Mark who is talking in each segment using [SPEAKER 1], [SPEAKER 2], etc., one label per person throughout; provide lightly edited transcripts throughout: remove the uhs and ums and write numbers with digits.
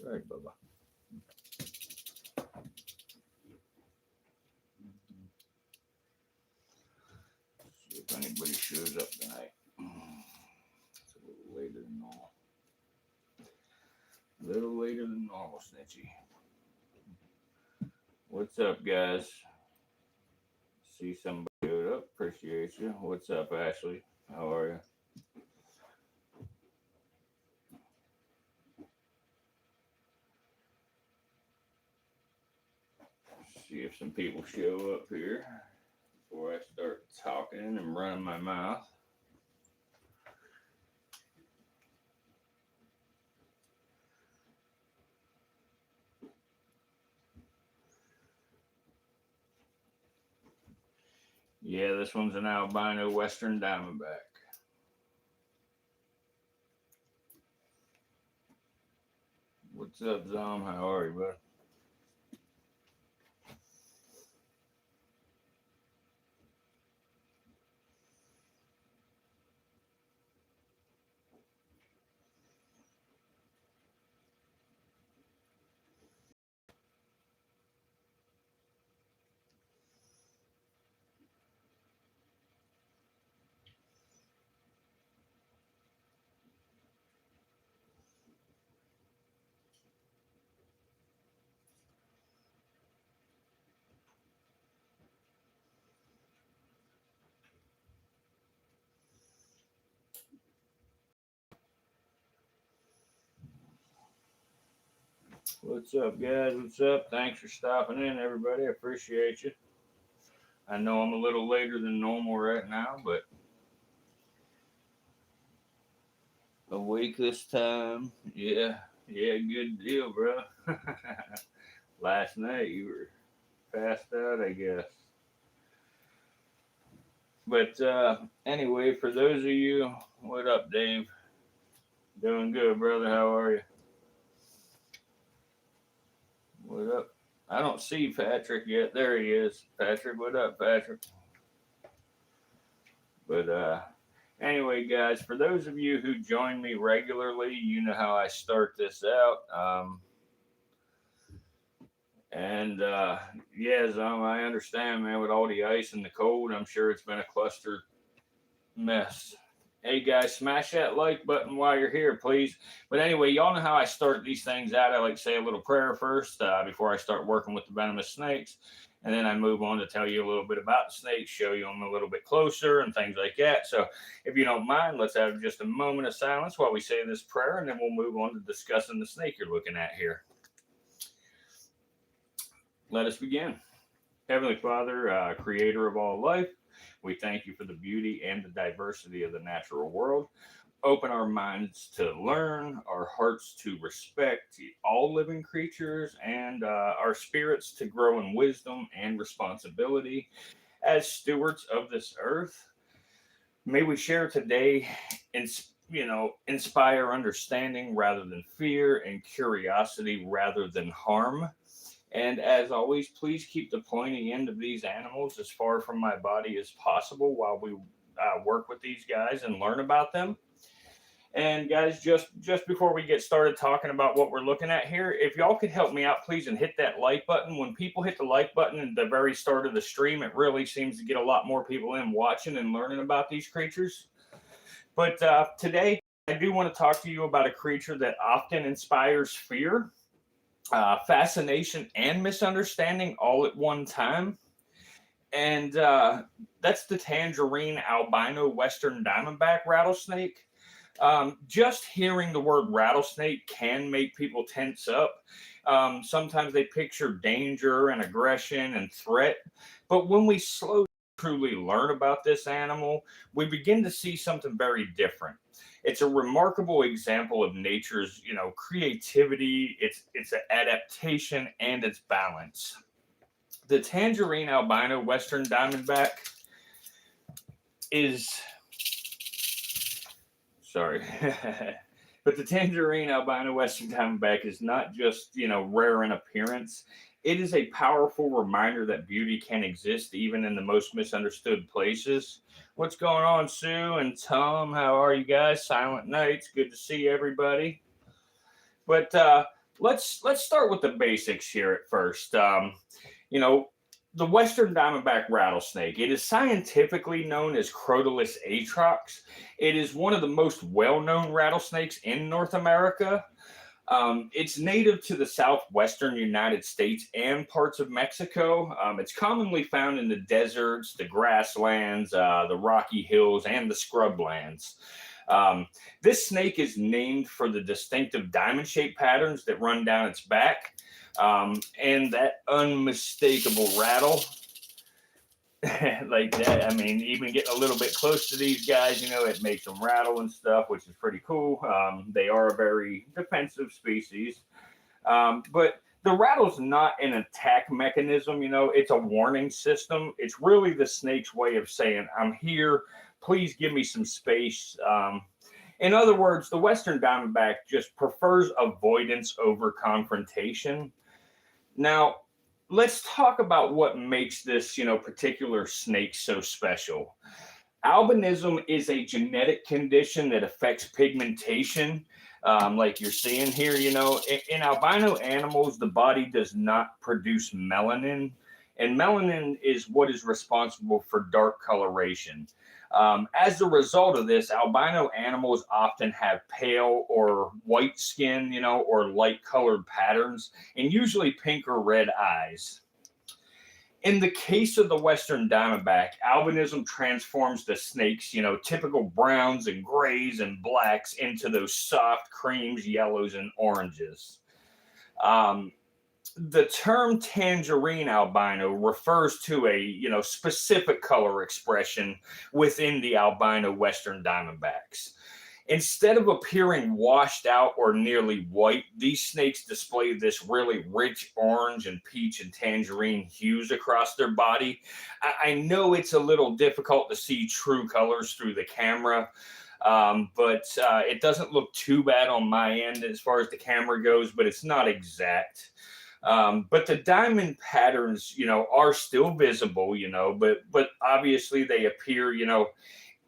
[SPEAKER 1] All right, Bubba. See if anybody shows up tonight. It's a little later than normal. A little later than normal, Snitchy. What's up, guys? See somebody showed up. Appreciate you. What's up, Ashley? How are you? See if some people show up here before I start talking and running my mouth. Yeah, this one's an albino western diamondback. What's up, Zom? How are you, bud? What's up, guys? What's up? Thanks for stopping in, everybody. I appreciate you. I know I'm a little later than normal right now, but awake this time. Yeah, good deal, bro. Last night you were passed out, I guess. But anyway, for those of you, what up, Dave? Doing good, brother. How are you? What up? I don't see Patrick yet. There he is. Patrick, what up, Patrick? But anyway, guys, for those of you who join me regularly, you know how I start this out. Yeah, Zom, I understand, man, with all the ice and the cold, I'm sure it's been a cluster mess. Hey, guys, smash that like button while you're here, please. But anyway, y'all know how I start these things out. I like to say a little prayer first before I start working with the venomous snakes. And then I move on to tell you a little bit about the snakes, show you them a little bit closer and things like that. So if you don't mind, let's have just a moment of silence while we say this prayer, and then we'll move on to discussing the snake you're looking at here. Let us begin. Heavenly Father, creator of all life, we thank you for the beauty and the diversity of the natural world. Open our minds to learn, our hearts to respect all living creatures, and our spirits to grow in wisdom and responsibility as stewards of this earth. May we share today, inspire understanding rather than fear, and curiosity rather than harm. And as always, please keep the pointy end of these animals as far from my body as possible while we work with these guys and learn about them. And guys, just before we get started talking about what we're looking at here, if y'all could help me out, please, and hit that like button. When people hit the like button at the very start of the stream, it really seems to get a lot more people in watching and learning about these creatures. But today, I do want to talk to you about a creature that often inspires fear, fascination, and misunderstanding all at one time. And that's the tangerine albino western diamondback rattlesnake. Just hearing the word rattlesnake can make people tense up. Sometimes they picture danger and aggression and threat. But when we slowly truly learn about this animal, we begin to see something very different. It's a remarkable example of nature's, creativity, its adaptation, and its balance. The tangerine albino western diamondback is but the tangerine albino western diamondback is not just, rare in appearance. It is a powerful reminder that beauty can exist even in the most misunderstood places. What's going on, Sue and Tom? How are you guys? Silent Nights. Good to see everybody. But let's start with the basics here at first. You know, the Western diamondback rattlesnake. It is scientifically known as Crotalus atrox. It is one of the most well-known rattlesnakes in North America. It's native to the southwestern United States and parts of Mexico. It's commonly found in the deserts, the grasslands, the rocky hills, and the scrublands. Um, this snake is named for the distinctive diamond shaped patterns that run down its back, and that unmistakable rattle. Like that. I mean, even getting a little bit close to these guys, it makes them rattle and stuff, which is pretty cool. They are a very defensive species. But the rattle's not an attack mechanism, it's a warning system. It's really the snake's way of saying, I'm here. Please give me some space. In other words, the Western diamondback just prefers avoidance over confrontation. Now, let's talk about what makes this, particular snake so special. Albinism is a genetic condition that affects pigmentation. Like you're seeing here, in albino animals, the body does not produce melanin, and melanin is what is responsible for dark coloration. As a result of this, albino animals often have pale or white skin, or light colored patterns, and usually pink or red eyes. In the case of the Western diamondback, albinism transforms the snake's, typical browns and grays and blacks into those soft creams, yellows, and oranges. Um, the term tangerine albino refers to a specific color expression within the albino Western diamondbacks. Instead of appearing washed out or nearly white, these snakes display this really rich orange and peach and tangerine hues across their body. I know it's a little difficult to see true colors through the camera, but it doesn't look too bad on my end as far as the camera goes, but it's not exact. But the diamond patterns, are still visible, but obviously they appear,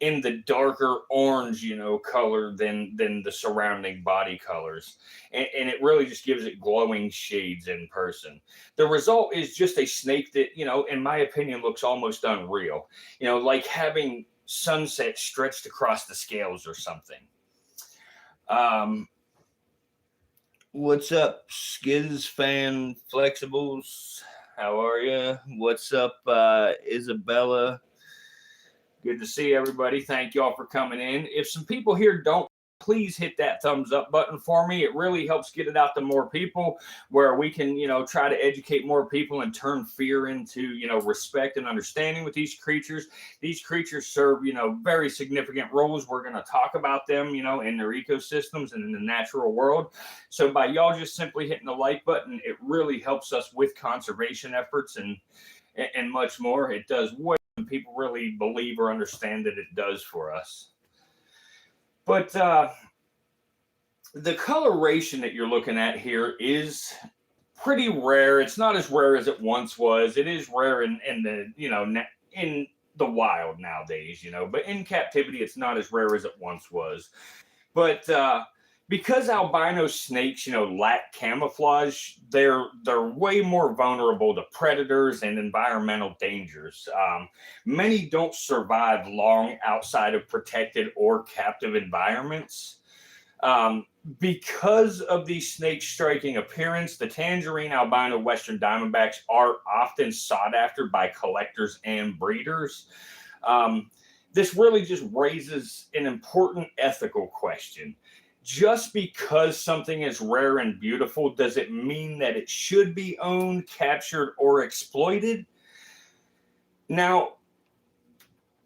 [SPEAKER 1] in the darker orange, color than the surrounding body colors. And it really just gives it glowing shades in person. The result is just a snake that, in my opinion, looks almost unreal, like having sunset stretched across the scales or something. Um, What's up, Skiz fan flexibles? How are you? What's up, Isabella? Good to see everybody. Thank y'all for coming in. If some people here don't, please hit that thumbs up button for me. It really helps get it out to more people, where we can, try to educate more people and turn fear into, respect and understanding with these creatures. These creatures serve, very significant roles. We're going to talk about them, in their ecosystems and in the natural world. So by y'all just simply hitting the like button, it really helps us with conservation efforts and much more. It does way more than people really believe or understand that it does for us. But the coloration that you're looking at here is pretty rare. It's not as rare as it once was. It is rare in the in the wild nowadays, but in captivity, it's not as rare as it once was. But because albino snakes, lack camouflage, they're way more vulnerable to predators and environmental dangers. Many don't survive long outside of protected or captive environments. Because of the snake striking appearance, the tangerine albino Western diamondbacks are often sought after by collectors and breeders. This really just raises an important ethical question. Just because something is rare and beautiful, does it mean that it should be owned, captured, or exploited? Now,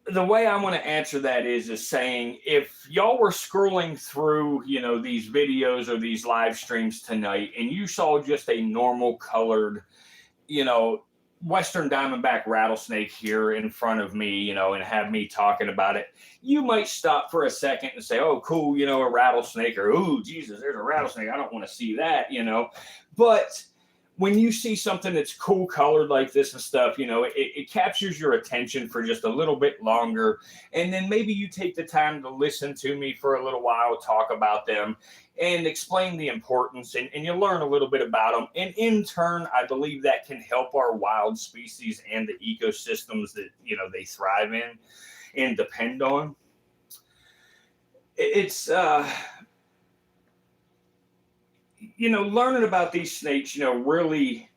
[SPEAKER 1] the way I want to answer that is saying, if y'all were scrolling through, these videos or these live streams tonight, and you saw just a normal colored, Western diamondback rattlesnake here in front of me, and have me talking about it, you might stop for a second and say, oh, cool, a rattlesnake, or, oh, Jesus, there's a rattlesnake. I don't want to see that, But when you see something that's cool colored like this and stuff, it captures your attention for just a little bit longer. And then maybe you take the time to listen to me for a little while, talk about them and explain the importance, and you learn a little bit about them. And in turn, I believe that can help our wild species and the ecosystems that, they thrive in and depend on. It's, learning about these snakes, really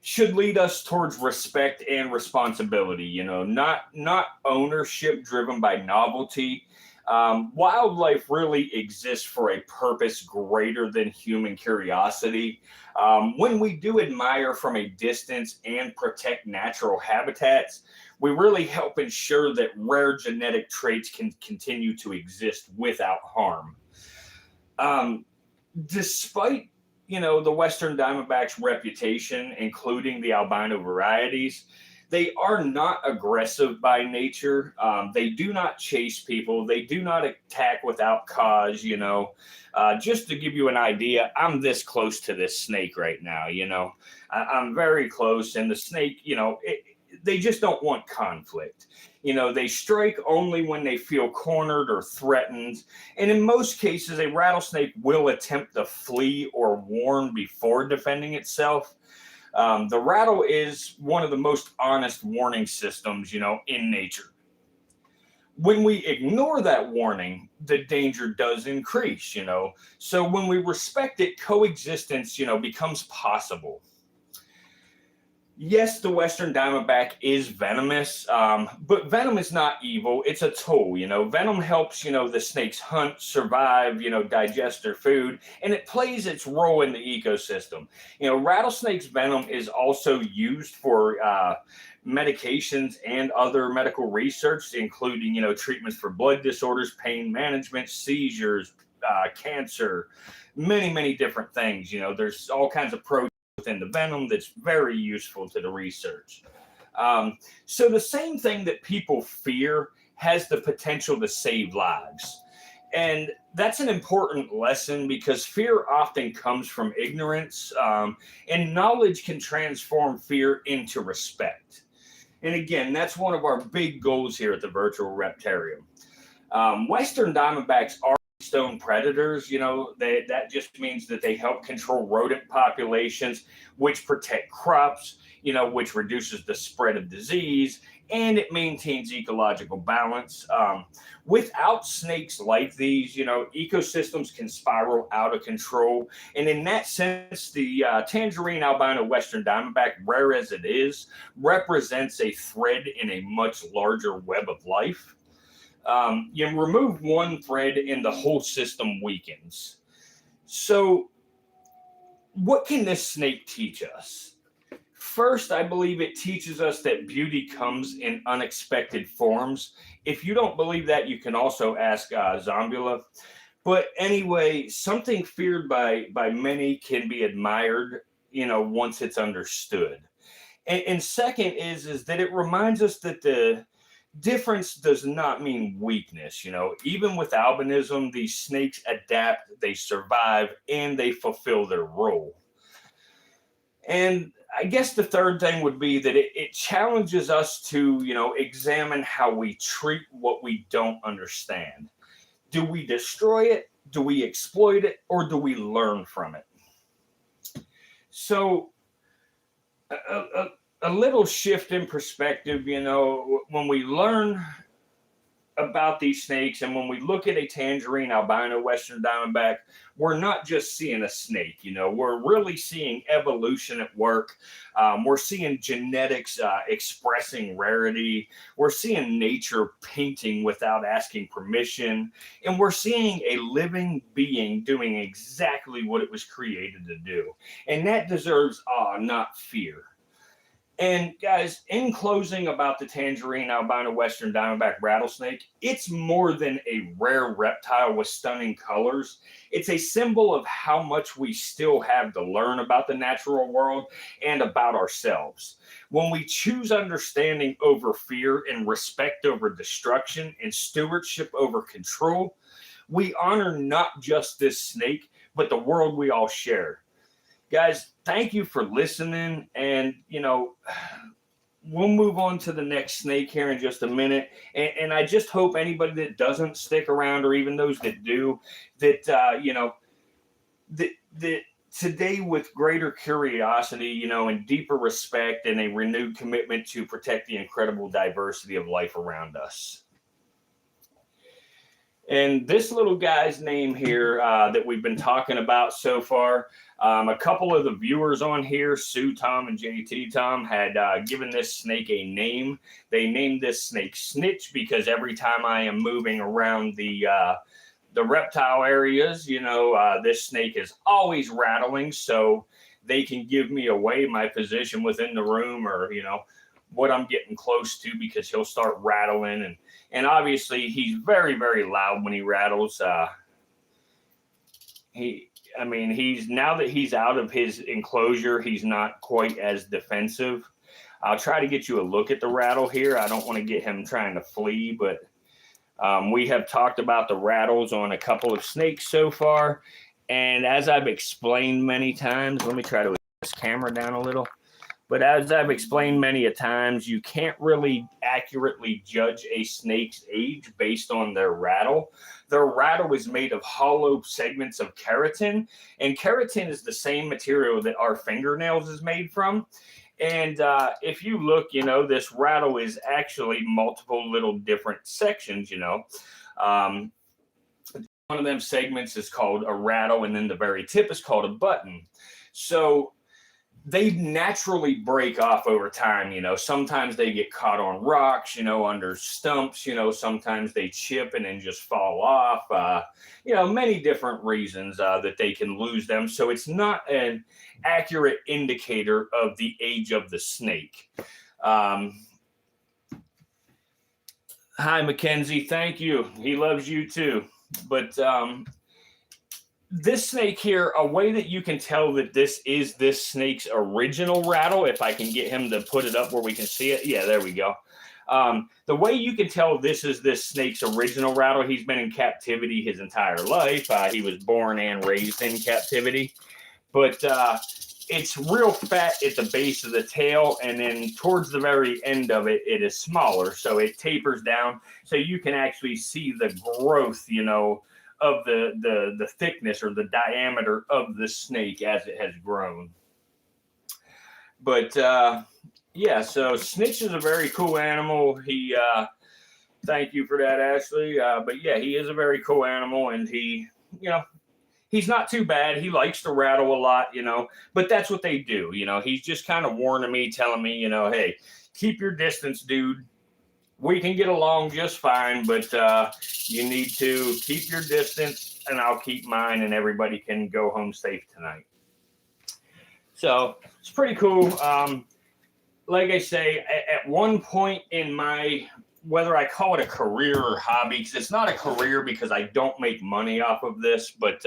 [SPEAKER 1] should lead us towards respect and responsibility, not ownership driven by novelty. Wildlife really exists for a purpose greater than human curiosity. When we do admire from a distance and protect natural habitats, we really help ensure that rare genetic traits can continue to exist without harm. Despite the Western Diamondback's reputation, including the albino varieties, they are not aggressive by nature. They do not chase people. They do not attack without cause. Just to give you an idea, I'm this close to this snake right now. I'm very close, and the snake, they just don't want conflict. They strike only when they feel cornered or threatened. And in most cases, a rattlesnake will attempt to flee or warn before defending itself. The rattle is one of the most honest warning systems, in nature. When we ignore that warning, the danger does increase, So when we respect it, coexistence, becomes possible. Yes, the Western Diamondback is venomous, but venom is not evil. It's a tool. Venom helps, the snakes hunt, survive, digest their food, and it plays its role in the ecosystem. Rattlesnake's venom is also used for medications and other medical research, including, treatments for blood disorders, pain management, seizures, cancer, many, many different things. There's all kinds of within the venom that's very useful to the research. So the same thing that people fear has the potential to save lives. And that's an important lesson because fear often comes from ignorance, and knowledge can transform fear into respect. And again, that's one of our big goals here at the Virtual Reptarium. Western Diamondbacks are stone predators. That just means that they help control rodent populations, which protect crops, which reduces the spread of disease, and it maintains ecological balance. Without snakes like these, ecosystems can spiral out of control. And in that sense, the tangerine albino Western Diamondback, rare as it is, represents a thread in a much larger web of life. You remove one thread and the whole system weakens. So what can this snake teach us? First, I believe it teaches us that beauty comes in unexpected forms. If you don't believe that, you can also ask Zombula. But anyway, something feared by many can be admired, once it's understood. And second is that it reminds us that the difference does not mean weakness. Even with albinism, these snakes adapt, they survive, and they fulfill their role. And I guess the third thing would be that it challenges us to, examine how we treat what we don't understand. Do we destroy it? Do we exploit it? Or do we learn from it? So a little shift in perspective, when we learn about these snakes and when we look at a tangerine albino Western Diamondback, we're not just seeing a snake, we're really seeing evolution at work. We're seeing genetics expressing rarity. We're seeing nature painting without asking permission. And we're seeing a living being doing exactly what it was created to do. And that deserves awe, not fear. And guys, in closing about the tangerine albino Western Diamondback rattlesnake, it's more than a rare reptile with stunning colors. It's a symbol of how much we still have to learn about the natural world and about ourselves. When we choose understanding over fear and respect over destruction and stewardship over control, we honor not just this snake, but the world we all share. Guys, thank you for listening. And, we'll move on to the next snake here in just a minute. And I just hope anybody that doesn't stick around, or even those that do, that, that today, with greater curiosity, and deeper respect and a renewed commitment to protect the incredible diversity of life around us. And this little guy's name here that we've been talking about so far, a couple of the viewers on here, Sue Tom and JT Tom, had given this snake a name. They named this snake Snitch because every time I am moving around the reptile areas, this snake is always rattling, so they can give me away my position within the room, or what I'm getting close to, because he'll start rattling, and obviously he's very, very loud when he rattles. He's, now that he's out of his enclosure, he's not quite as defensive. I'll try to get you a look at the rattle here. I don't want to get him trying to flee, but we have talked about the rattles on a couple of snakes so far. And as I've explained many times, let me try to adjust this camera down a little. But as I've explained many a times, you can't really accurately judge a snake's age based on their rattle. Their rattle is made of hollow segments of keratin, and keratin is the same material that our fingernails is made from. And if you look, this rattle is actually multiple little different sections, one of them segments is called a rattle, and then the very tip is called a button. So they naturally break off over time. Sometimes they get caught on rocks, under stumps, sometimes they chip and then just fall off, many different reasons that they can lose them. So it's not an accurate indicator of the age of the snake. Hi, Mackenzie. Thank you. He loves you too. But this snake here, a way that you can tell that this is this snake's original rattle, if I can get him to put it up where we can see it. Yeah, there we go. The way you can tell this is this snake's original rattle, he's been in captivity his entire life. He was born and raised in captivity. But it's real fat at the base of the tail, and then towards the very end of it, it is smaller. So it tapers down, so you can actually see the growth, of the thickness or the diameter of the snake as it has grown. But yeah, so Snitch is a very cool animal. He thank you for that, Ashley. But yeah, he is a very cool animal, and he, he's not too bad. He likes to rattle a lot, but that's what they do. He's just kind of warning me, telling me, hey, keep your distance, dude. We can get along just fine, but you need to keep your distance, and I'll keep mine, and everybody can go home safe tonight. So it's pretty cool. Like I say, at one point in my, whether I call it a career or hobby, because it's not a career because I don't make money off of this, but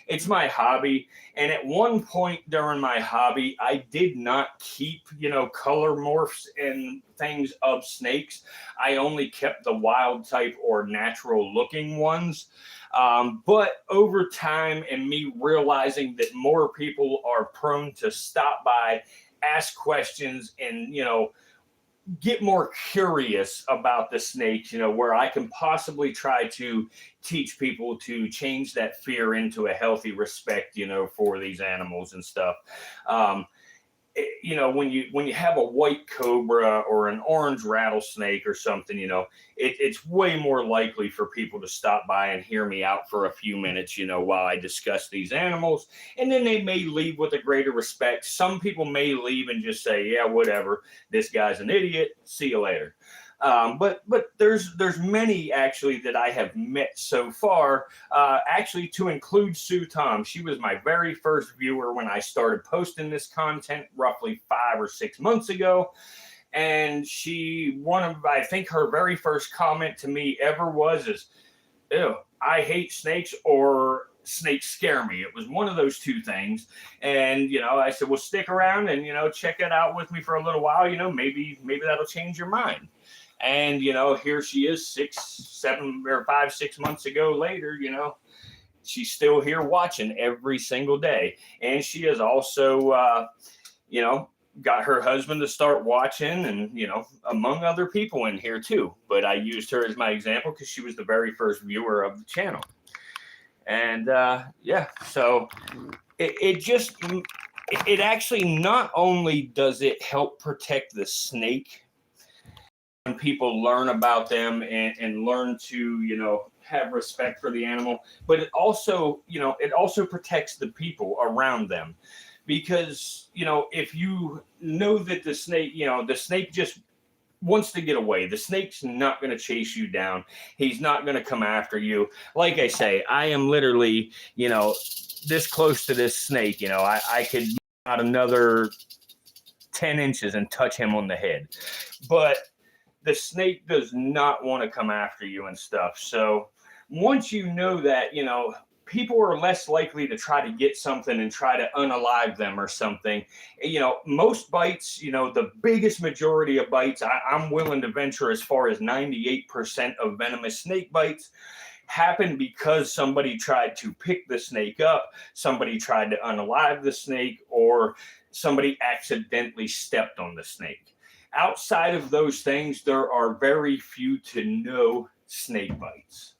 [SPEAKER 1] it's my hobby. And at one point during my hobby, I did not keep, color morphs and things of snakes. I only kept the wild type or natural looking ones. But over time, and me realizing that more people are prone to stop by, ask questions, and, get more curious about the snakes, where I can possibly try to teach people to change that fear into a healthy respect, for these animals and stuff. When you have a white cobra or an orange rattlesnake or something, it's way more likely for people to stop by and hear me out for a few minutes, while I discuss these animals. And then they may leave with a greater respect. Some people may leave and just say, yeah, whatever, this guy's an idiot, see you later. But there's many actually that I have met so far, actually to include Sue Tom. She was my very first viewer when I started posting this content roughly 5 or 6 months ago. And I think her very first comment to me ever is, ew, I hate snakes, or snakes scare me. It was one of those two things. And, I said, well, stick around and, check it out with me for a little while. Maybe that'll change your mind. And, here she is 5, 6 months ago later, she's still here watching every single day. And she has also, you know, got her husband to start watching, and, you know, among other people in here too. But I used her as my example because she was the very first viewer of the channel. And yeah, so it actually, not only does it help protect the snake when people learn about them and learn to, you know, have respect for the animal, but it also, you know, it also protects the people around them. Because, you know, if you know that the snake, you know, the snake just wants to get away. The snake's not going to chase you down. He's not going to come after you. Like I say, I am literally, you know, this close to this snake. You know, I could out another 10 inches and touch him on the head. But the snake does not want to come after you and stuff. So once you know that, you know, people are less likely to try to get something and try to unalive them or something. You know, most bites, you know, the biggest majority of bites, I'm willing to venture as far as 98% of venomous snake bites happen because somebody tried to pick the snake up, somebody tried to unalive the snake, or somebody accidentally stepped on the snake. Outside of those things, there are very few to no snake bites.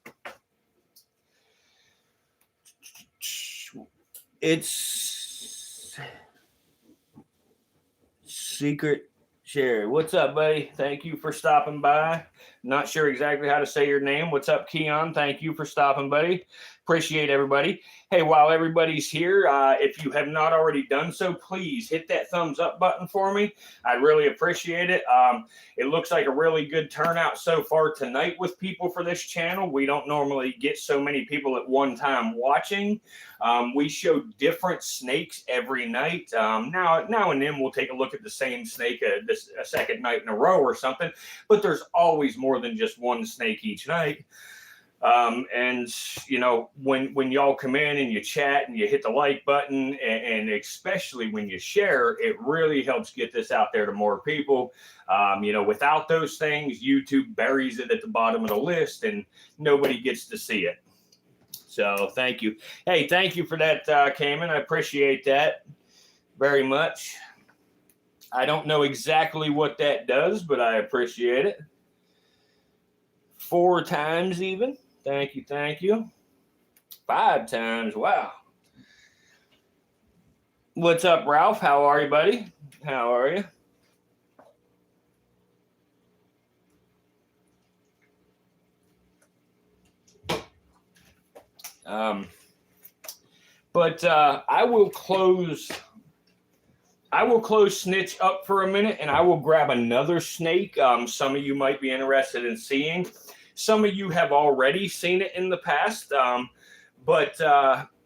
[SPEAKER 1] It's Secret Sherry. What's up, buddy? Thank you for stopping by. Not sure exactly how to say your name. What's up, Keon? Thank you for stopping, buddy. Appreciate everybody. Hey, while everybody's here, if you have not already done so, please hit that thumbs up button for me. I'd really appreciate it. It looks like a really good turnout so far tonight with people for this channel. We don't normally get so many people at one time watching. We show different snakes every night. Now and then we'll take a look at the same snake a second night in a row or something, but there's always more than just one snake each night. And you know, when y'all come in and you chat and you hit the like button, and especially when you share, it really helps get this out there to more people. You know, without those things, YouTube buries it at the bottom of the list and nobody gets to see it. So thank you. Hey, thank you for that, Cayman. I appreciate that very much. I don't know exactly what that does, but I appreciate it. 4 times even. Thank you, thank you. 5 times, wow. What's up, Ralph? How are you, buddy? How are you? But I will close Snitch up for a minute, and I will grab another snake. Some of you might be interested in seeing. Some of you have already seen it in the past, but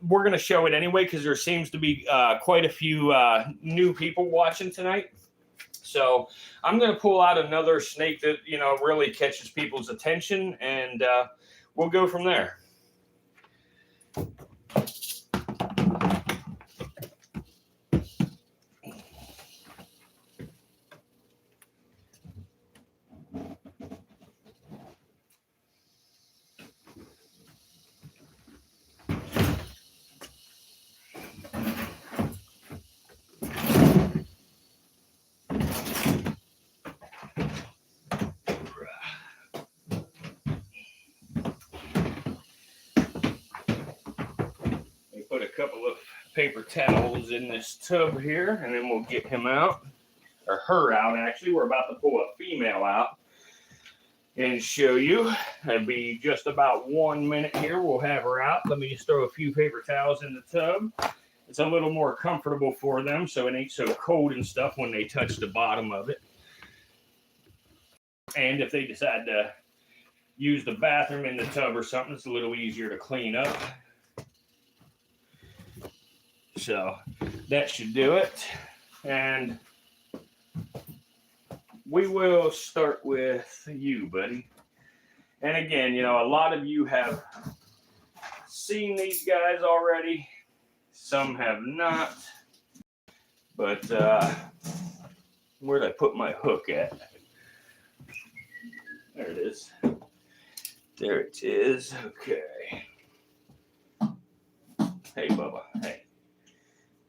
[SPEAKER 1] we're going to show it anyway because there seems to be quite a few new people watching tonight. So I'm going to pull out another snake that, you know, really catches people's attention, and we'll go from there. Put a couple of paper towels in this tub here, and then we'll get him out, or her out actually. We're about to pull a female out and show you. It'll be just about 1 minute here. We'll have her out. Let me just throw a few paper towels in the tub. It's a little more comfortable for them, so it ain't so cold and stuff when they touch the bottom of it. And if they decide to use the bathroom in the tub or something, it's a little easier to clean up. So that should do it. And we will start with you, buddy. And again, you know, a lot of you have seen these guys already. Some have not. But where did I put my hook at? There it is. There it is. Okay. Hey, Bubba. Hey.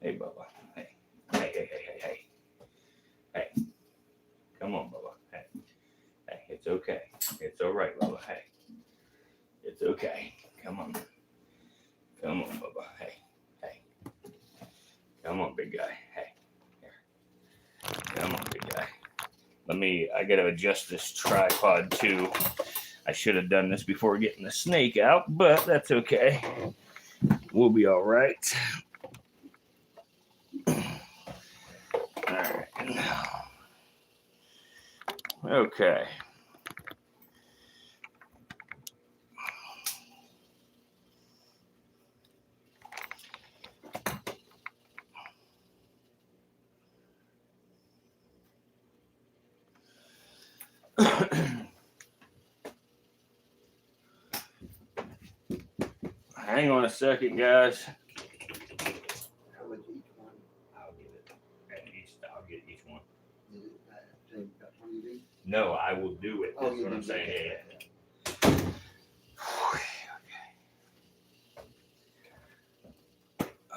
[SPEAKER 1] Hey, Bubba. Hey. Hey, hey, hey, hey, hey. Hey. Come on, Bubba. Hey. Hey, it's okay. It's all right, Bubba. Hey. It's okay. Come on. Come on, Bubba. Hey. Hey. Come on, big guy. Hey. Here. Come on, big guy. I gotta adjust this tripod too. I should have done this before getting the snake out, but that's okay. We'll be all right. All right. Okay. Hang on a second, guys.
[SPEAKER 2] How much each one?
[SPEAKER 1] I'll get each one.
[SPEAKER 2] Is it about 20 each?
[SPEAKER 1] No, I will do it. That's what I'm saying. Yeah.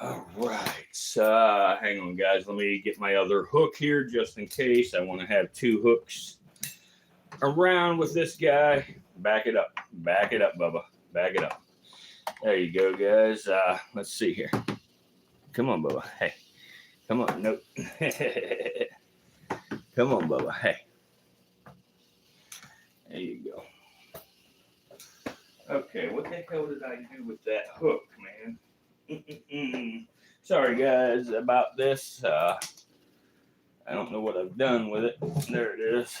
[SPEAKER 1] All right. So, hang on, guys. Let me get my other hook here just in case. I want to have two hooks around with this guy. Back it up. Back it up, Bubba. Back it up. There you go, guys. Let's see here. Come on, Bubba. Hey. Come on. Nope. Come on, Bubba. Hey. There you go. Okay, what the hell did I do with that hook, man? Sorry, guys, about this. I don't know what I've done with it. There it is.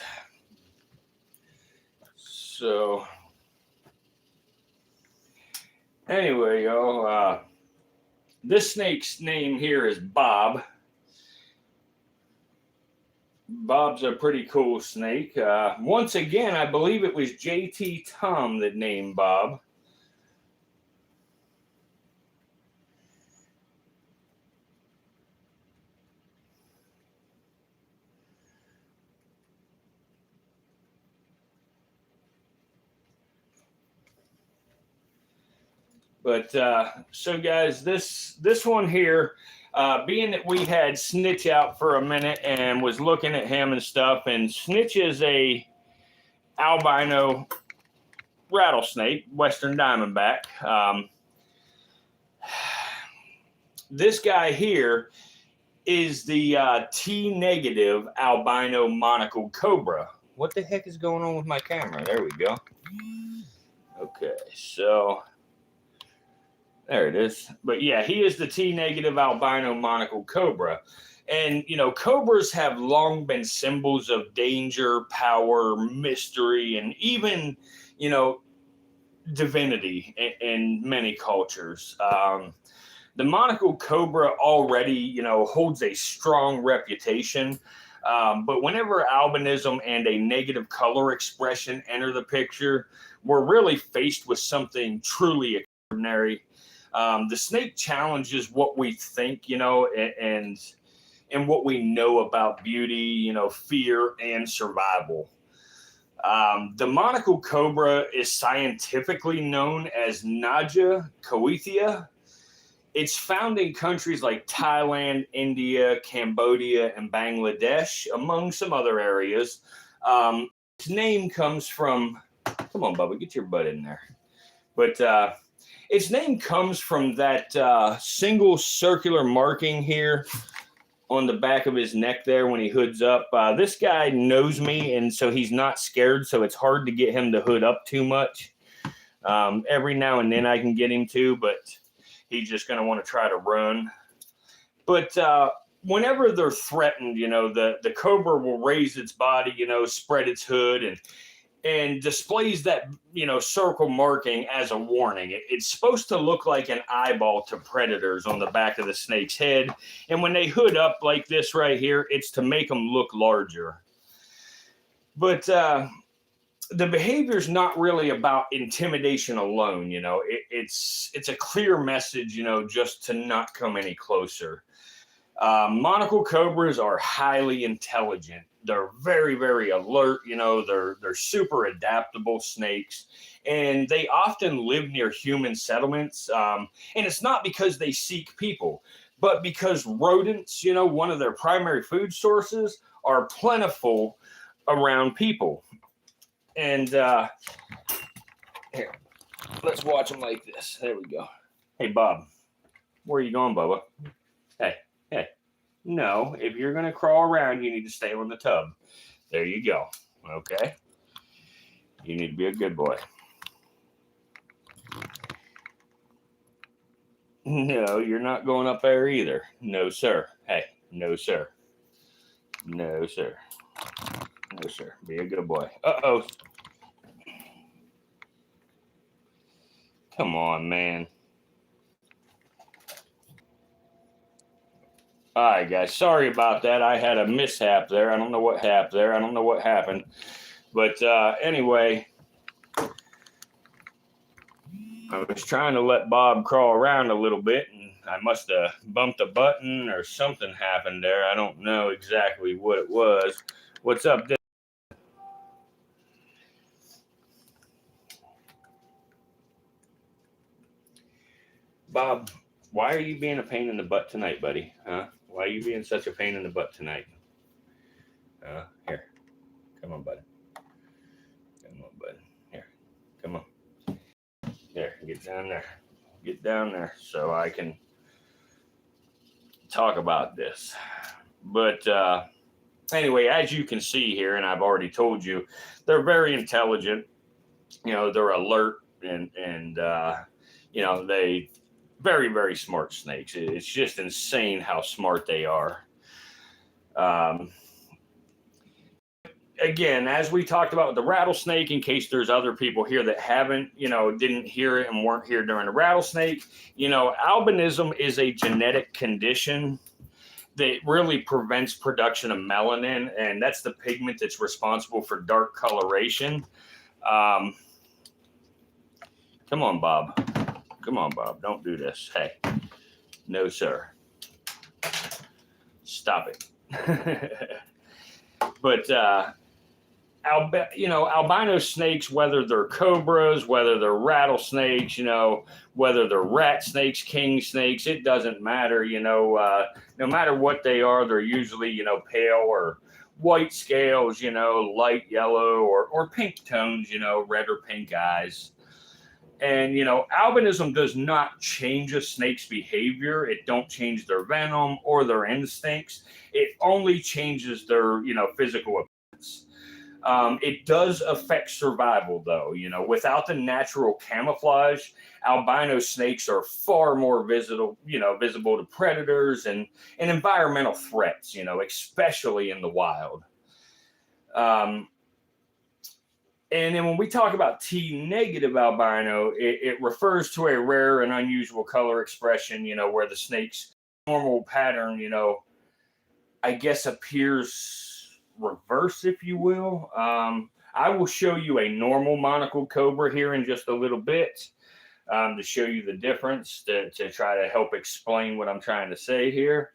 [SPEAKER 1] So, anyway, y'all, this snake's name here is Bob. Bob's a pretty cool snake. Once again, I believe it was JT Tom that named Bob. But so, guys, this one here, being that we had Snitch out for a minute and was looking at him and stuff, and Snitch is a albino rattlesnake, Western Diamondback. This guy here is the T negative albino monocled cobra. What the heck is going on with my camera? There we go. Okay, so there it is. But yeah, he is the T negative albino monocled cobra. And, you know, cobras have long been symbols of danger, power, mystery, and even, you know, divinity in many cultures. The monocled cobra already, you know, holds a strong reputation. But whenever albinism and a negative color expression enter the picture, we're really faced with something truly extraordinary. The snake challenges what we think, you know, and what we know about beauty, you know, fear and survival. The monocled cobra is scientifically known as Naja coethia. It's found in countries like Thailand, India, Cambodia, and Bangladesh, among some other areas. Its name comes from, come on, Bubba, get your butt in there. But its name comes from that single circular marking here on the back of his neck there when he hoods up. This guy knows me, and so he's not scared, so it's hard to get him to hood up too much. Every now and then I can get him to, but he's just going to want to try to run. But whenever they're threatened, you know, the cobra will raise its body, you know, spread its hood, and displays that, you know, circle marking as a warning. It's supposed to look like an eyeball to predators on the back of the snake's head. And when they hood up like this right here, it's to make them look larger. But the behavior is not really about intimidation alone. You know, it's a clear message, you know, just to not come any closer. Monocled cobras are highly intelligent, They're very, very alert. They're super adaptable snakes, and they often live near human settlements. And it's not because they seek people, but because rodents, one of their primary food sources, are plentiful around people. And here, let's watch them like this. There we go. Hey, Bob, where are you going, Bubba? Hey. No, if you're going to crawl around, you need to stay on the tub. There you go. Okay? You need to be a good boy. No, you're not going up there either. No, sir. Hey, no, sir. No, sir. No, sir. Be a good boy. Uh-oh. Come on, man. All right, guys. Sorry about that. I had a mishap there. I don't know what happened. But anyway, I was trying to let Bob crawl around a little bit, and I must have bumped a button or something happened there. I don't know exactly what it was. What's up, Dave? Bob, why are you being a pain in the butt tonight, buddy? Huh? Why are you being such a pain in the butt tonight? Here. Come on, buddy. Come on, buddy. Here. Come on. There. Get down there. Get down there so I can talk about this. But anyway, as you can see here, and I've already told you, they're very intelligent. They're alert and they very, very smart snakes. It's just insane how smart they are. Again, as we talked about with the rattlesnake, in case there's other people here that haven't, didn't hear it and weren't here during the rattlesnake, albinism is a genetic condition that really prevents production of melanin, and that's the pigment that's responsible for dark coloration. Come on, Bob. Come on, Bob. Don't do this. Hey. No, sir. Stop it. But, albino snakes, whether they're cobras, whether they're rattlesnakes, whether they're rat snakes, king snakes, it doesn't matter. No matter what they are, they're usually, pale or white scales, light yellow or pink tones, red or pink eyes. And, albinism does not change a snake's behavior. It don't change their venom or their instincts. It only changes their, physical appearance. It does affect survival, though. Without the natural camouflage, albino snakes are far more visible to predators and environmental threats, especially in the wild. And then when we talk about T-negative albino, it refers to a rare and unusual color expression, where the snake's normal pattern, I guess appears reverse, if you will. I will show you a normal monocled cobra here in just a little bit to show you the difference, to try to help explain what I'm trying to say here.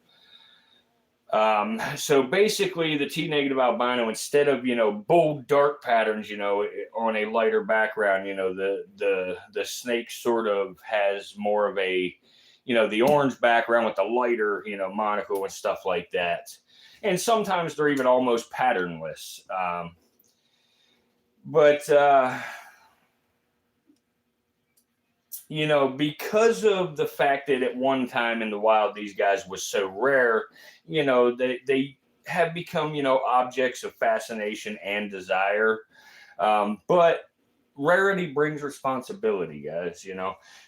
[SPEAKER 1] So basically the T-negative albino, instead of, bold dark patterns, on a lighter background, the snake sort of has more of a, the orange background with the lighter, monocle and stuff like that. And sometimes they're even almost patternless. Because of the fact that at one time in the wild, these guys was so rare, they have become, objects of fascination and desire. But rarity brings responsibility, guys,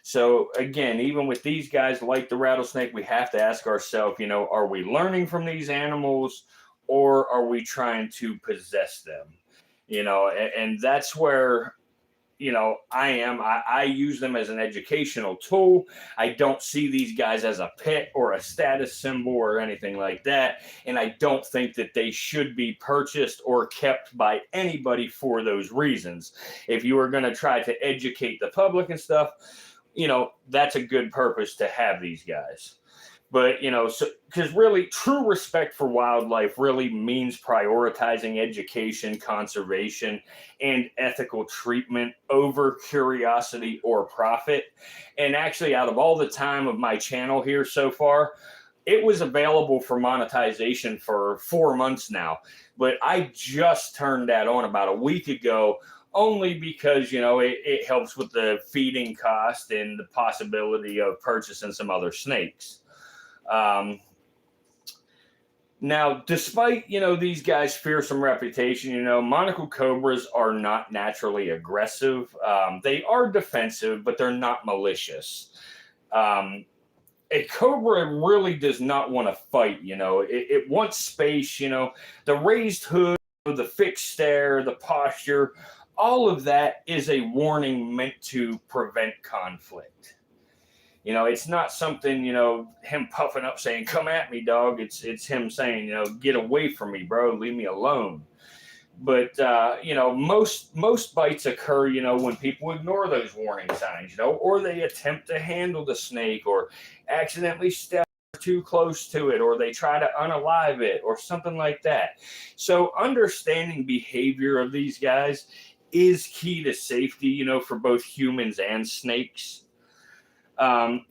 [SPEAKER 1] So again, even with these guys like the rattlesnake, we have to ask ourselves, are we learning from these animals or are we trying to possess them? And that's where, I use them as an educational tool. I don't see these guys as a pet or a status symbol or anything like that. And I don't think that they should be purchased or kept by anybody for those reasons. If you are going to try to educate the public and stuff, that's a good purpose to have these guys. But, so because really true respect for wildlife really means prioritizing education, conservation, and ethical treatment over curiosity or profit. And actually, out of all the time of my channel here so far, it was available for monetization for 4 months now. But I just turned that on about a week ago, only because, it helps with the feeding cost and the possibility of purchasing some other snakes. Now, despite, these guys' fearsome reputation, monocled cobras are not naturally aggressive. They are defensive, but they're not malicious. A cobra really does not want to fight, it wants space, the raised hood, the fixed stare, the posture, all of that is a warning meant to prevent conflict. It's not something, him puffing up saying, "Come at me, dog." It's him saying, "Get away from me, bro. Leave me alone." But most bites occur, when people ignore those warning signs, or they attempt to handle the snake, or accidentally step too close to it, or they try to unalive it, or something like that. So understanding behavior of these guys is key to safety, for both humans and snakes.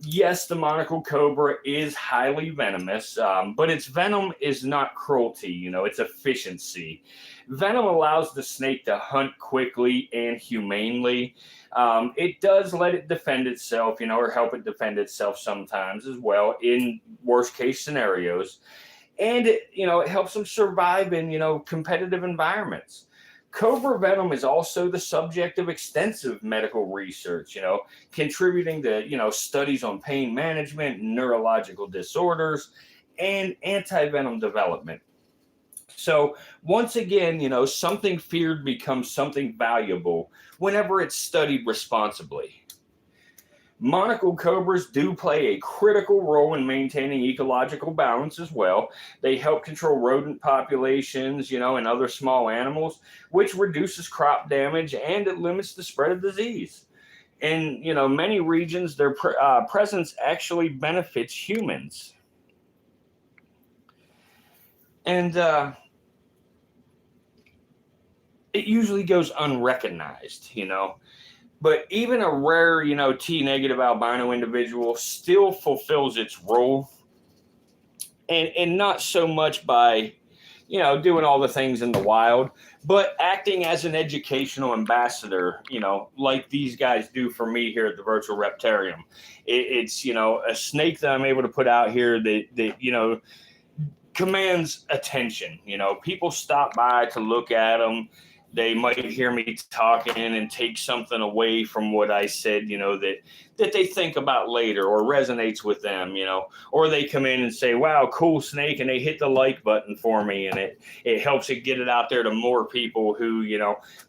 [SPEAKER 1] Yes, the monocled cobra is highly venomous, but its venom is not cruelty, it's efficiency. Venom allows the snake to hunt quickly and humanely. It does let it defend itself, or help it defend itself sometimes as well in worst case scenarios. And it helps them survive in, competitive environments. Cobra venom is also the subject of extensive medical research, contributing to, studies on pain management, neurological disorders, and anti-venom development. So once again, something feared becomes something valuable whenever it's studied responsibly. Monocled cobras do play a critical role in maintaining ecological balance as well. They help control rodent populations, and other small animals, which reduces crop damage and it limits the spread of disease. In, many regions, their presence actually benefits humans. And it usually goes unrecognized, But even a rare, T negative albino individual still fulfills its role. And not so much by, doing all the things in the wild, but acting as an educational ambassador, like these guys do for me here at the Virtual Reptarium. It's, a snake that I'm able to put out here that commands attention. People stop by to look at them. They might hear me talking and take something away from what I said, that they think about later or resonates with them, or they come in and say, "Wow, cool snake," and they hit the like button for me, and it helps it get it out there to more people who,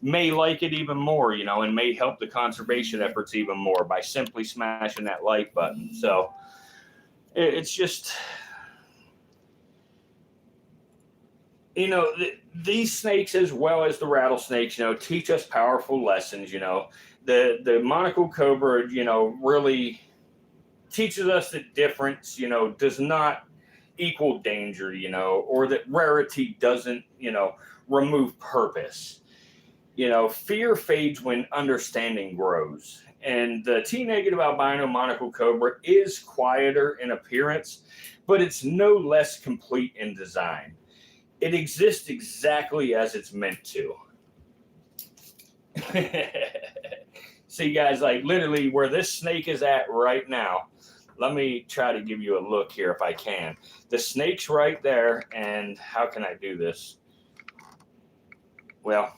[SPEAKER 1] may like it even more, and may help the conservation efforts even more by simply smashing that like button. So it's just... these snakes, as well as the rattlesnakes, teach us powerful lessons. The monocled cobra, really teaches us that difference, does not equal danger, or that rarity doesn't, remove purpose. Fear fades when understanding grows. And the T negative albino monocled cobra is quieter in appearance, but it's no less complete in design. It exists exactly as it's meant to. See, guys, like literally where this snake is at right now. Let me try to give you a look here if I can. The snake's right there, and how can I do this? Well,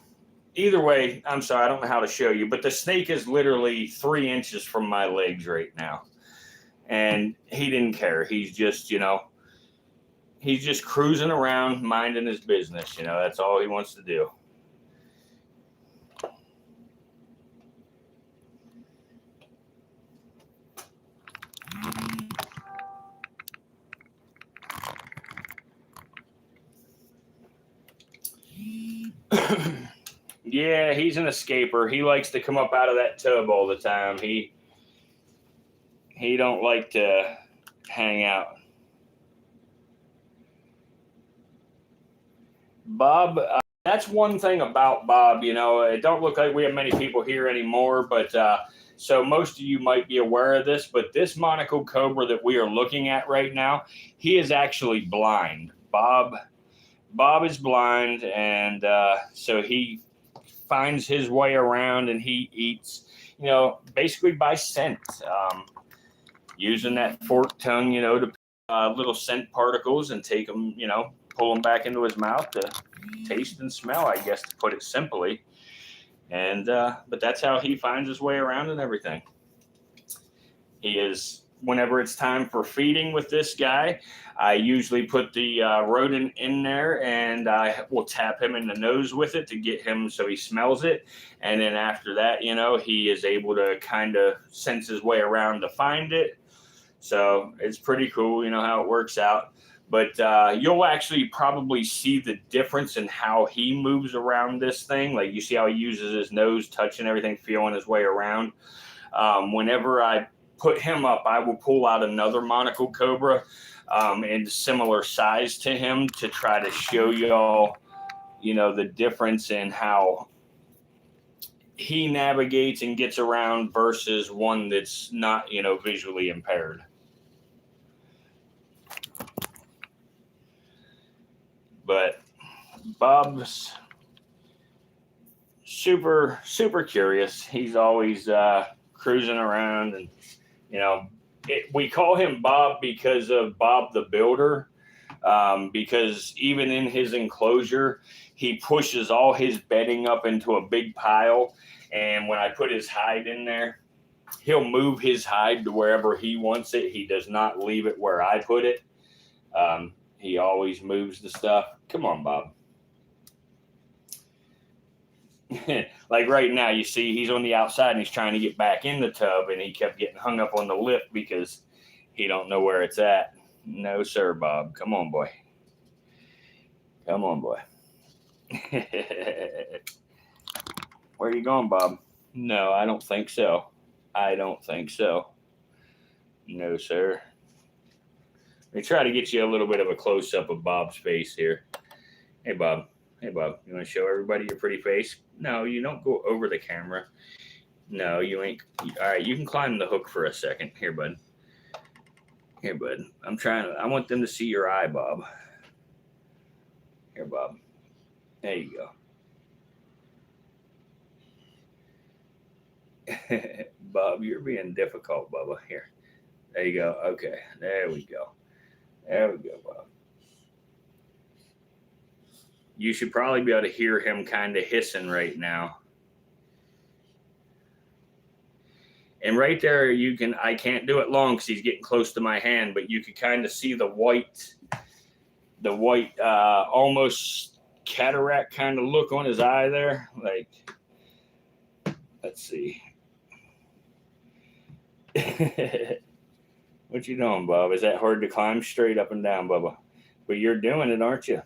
[SPEAKER 1] either way, I'm sorry, I don't know how to show you, but the snake is literally 3 inches from my legs right now. And he didn't care. He's just, he's just cruising around, minding his business. That's all he wants to do. Yeah, he's an escaper. He likes to come up out of that tub all the time. He don't like to hang out. Bob, that's one thing about Bob. You know, it don't look like we have many people here anymore, but so most of you might be aware of this. But this monocled cobra that we are looking at right now, he is actually blind. Bob is blind, and so he finds his way around, and he eats, you know, basically by scent, using that forked tongue, you know, to little scent particles and take them, you know, pull them back into his mouth to taste and smell, I guess, to put it simply. And but that's how he finds his way around and everything. He is, whenever it's time for feeding with this guy, I usually put the rodent in there, and I will tap him in the nose with it to get him so he smells it. And then after that, you know, he is able to kind of sense his way around to find it. So it's pretty cool, you know, how it works out. But you'll actually probably see the difference in how he moves around this thing. Like, you see how he uses his nose, touching everything, feeling his way around. Whenever I put him up, I will pull out another monocled cobra in similar size to him to try to show y'all, you know, the difference in how he navigates and gets around versus one that's not, you know, visually impaired. But Bob's super curious. He's always cruising around, and you know, we call him Bob because of Bob the Builder, because even in his enclosure, he pushes all his bedding up into a big pile, and when I put his hide in there, he'll move his hide to wherever he wants it. He does not leave it where I put it. He always moves the stuff. Come on, Bob. Like right now, you see he's on the outside and he's trying to get back in the tub, and he kept getting hung up on the lip because he don't know where it's at. No, sir, Bob. Come on, boy. Come on, boy. Where are you going, Bob? No, I don't think so. I don't think so. No, sir. Let me try to get you a little bit of a close-up of Bob's face here. Hey, Bob. Hey, Bob. You want to show everybody your pretty face? No, you don't go over the camera. No, you ain't. All right, you can climb the hook for a second. Here, bud. Here, bud. I want them to see your eye, Bob. Here, Bob. There you go. Bob, you're being difficult, Bubba. Here. There you go. Okay. There we go. There we go, Bob. You should probably be able to hear him kind of hissing right now. And right there, I can't do it long because he's getting close to my hand, but you can kind of see the white, almost cataract kind of look on his eye there. Like, let's see. What you doing, Bob? Is that hard to climb straight up and down, Bubba? But you're doing it, aren't you?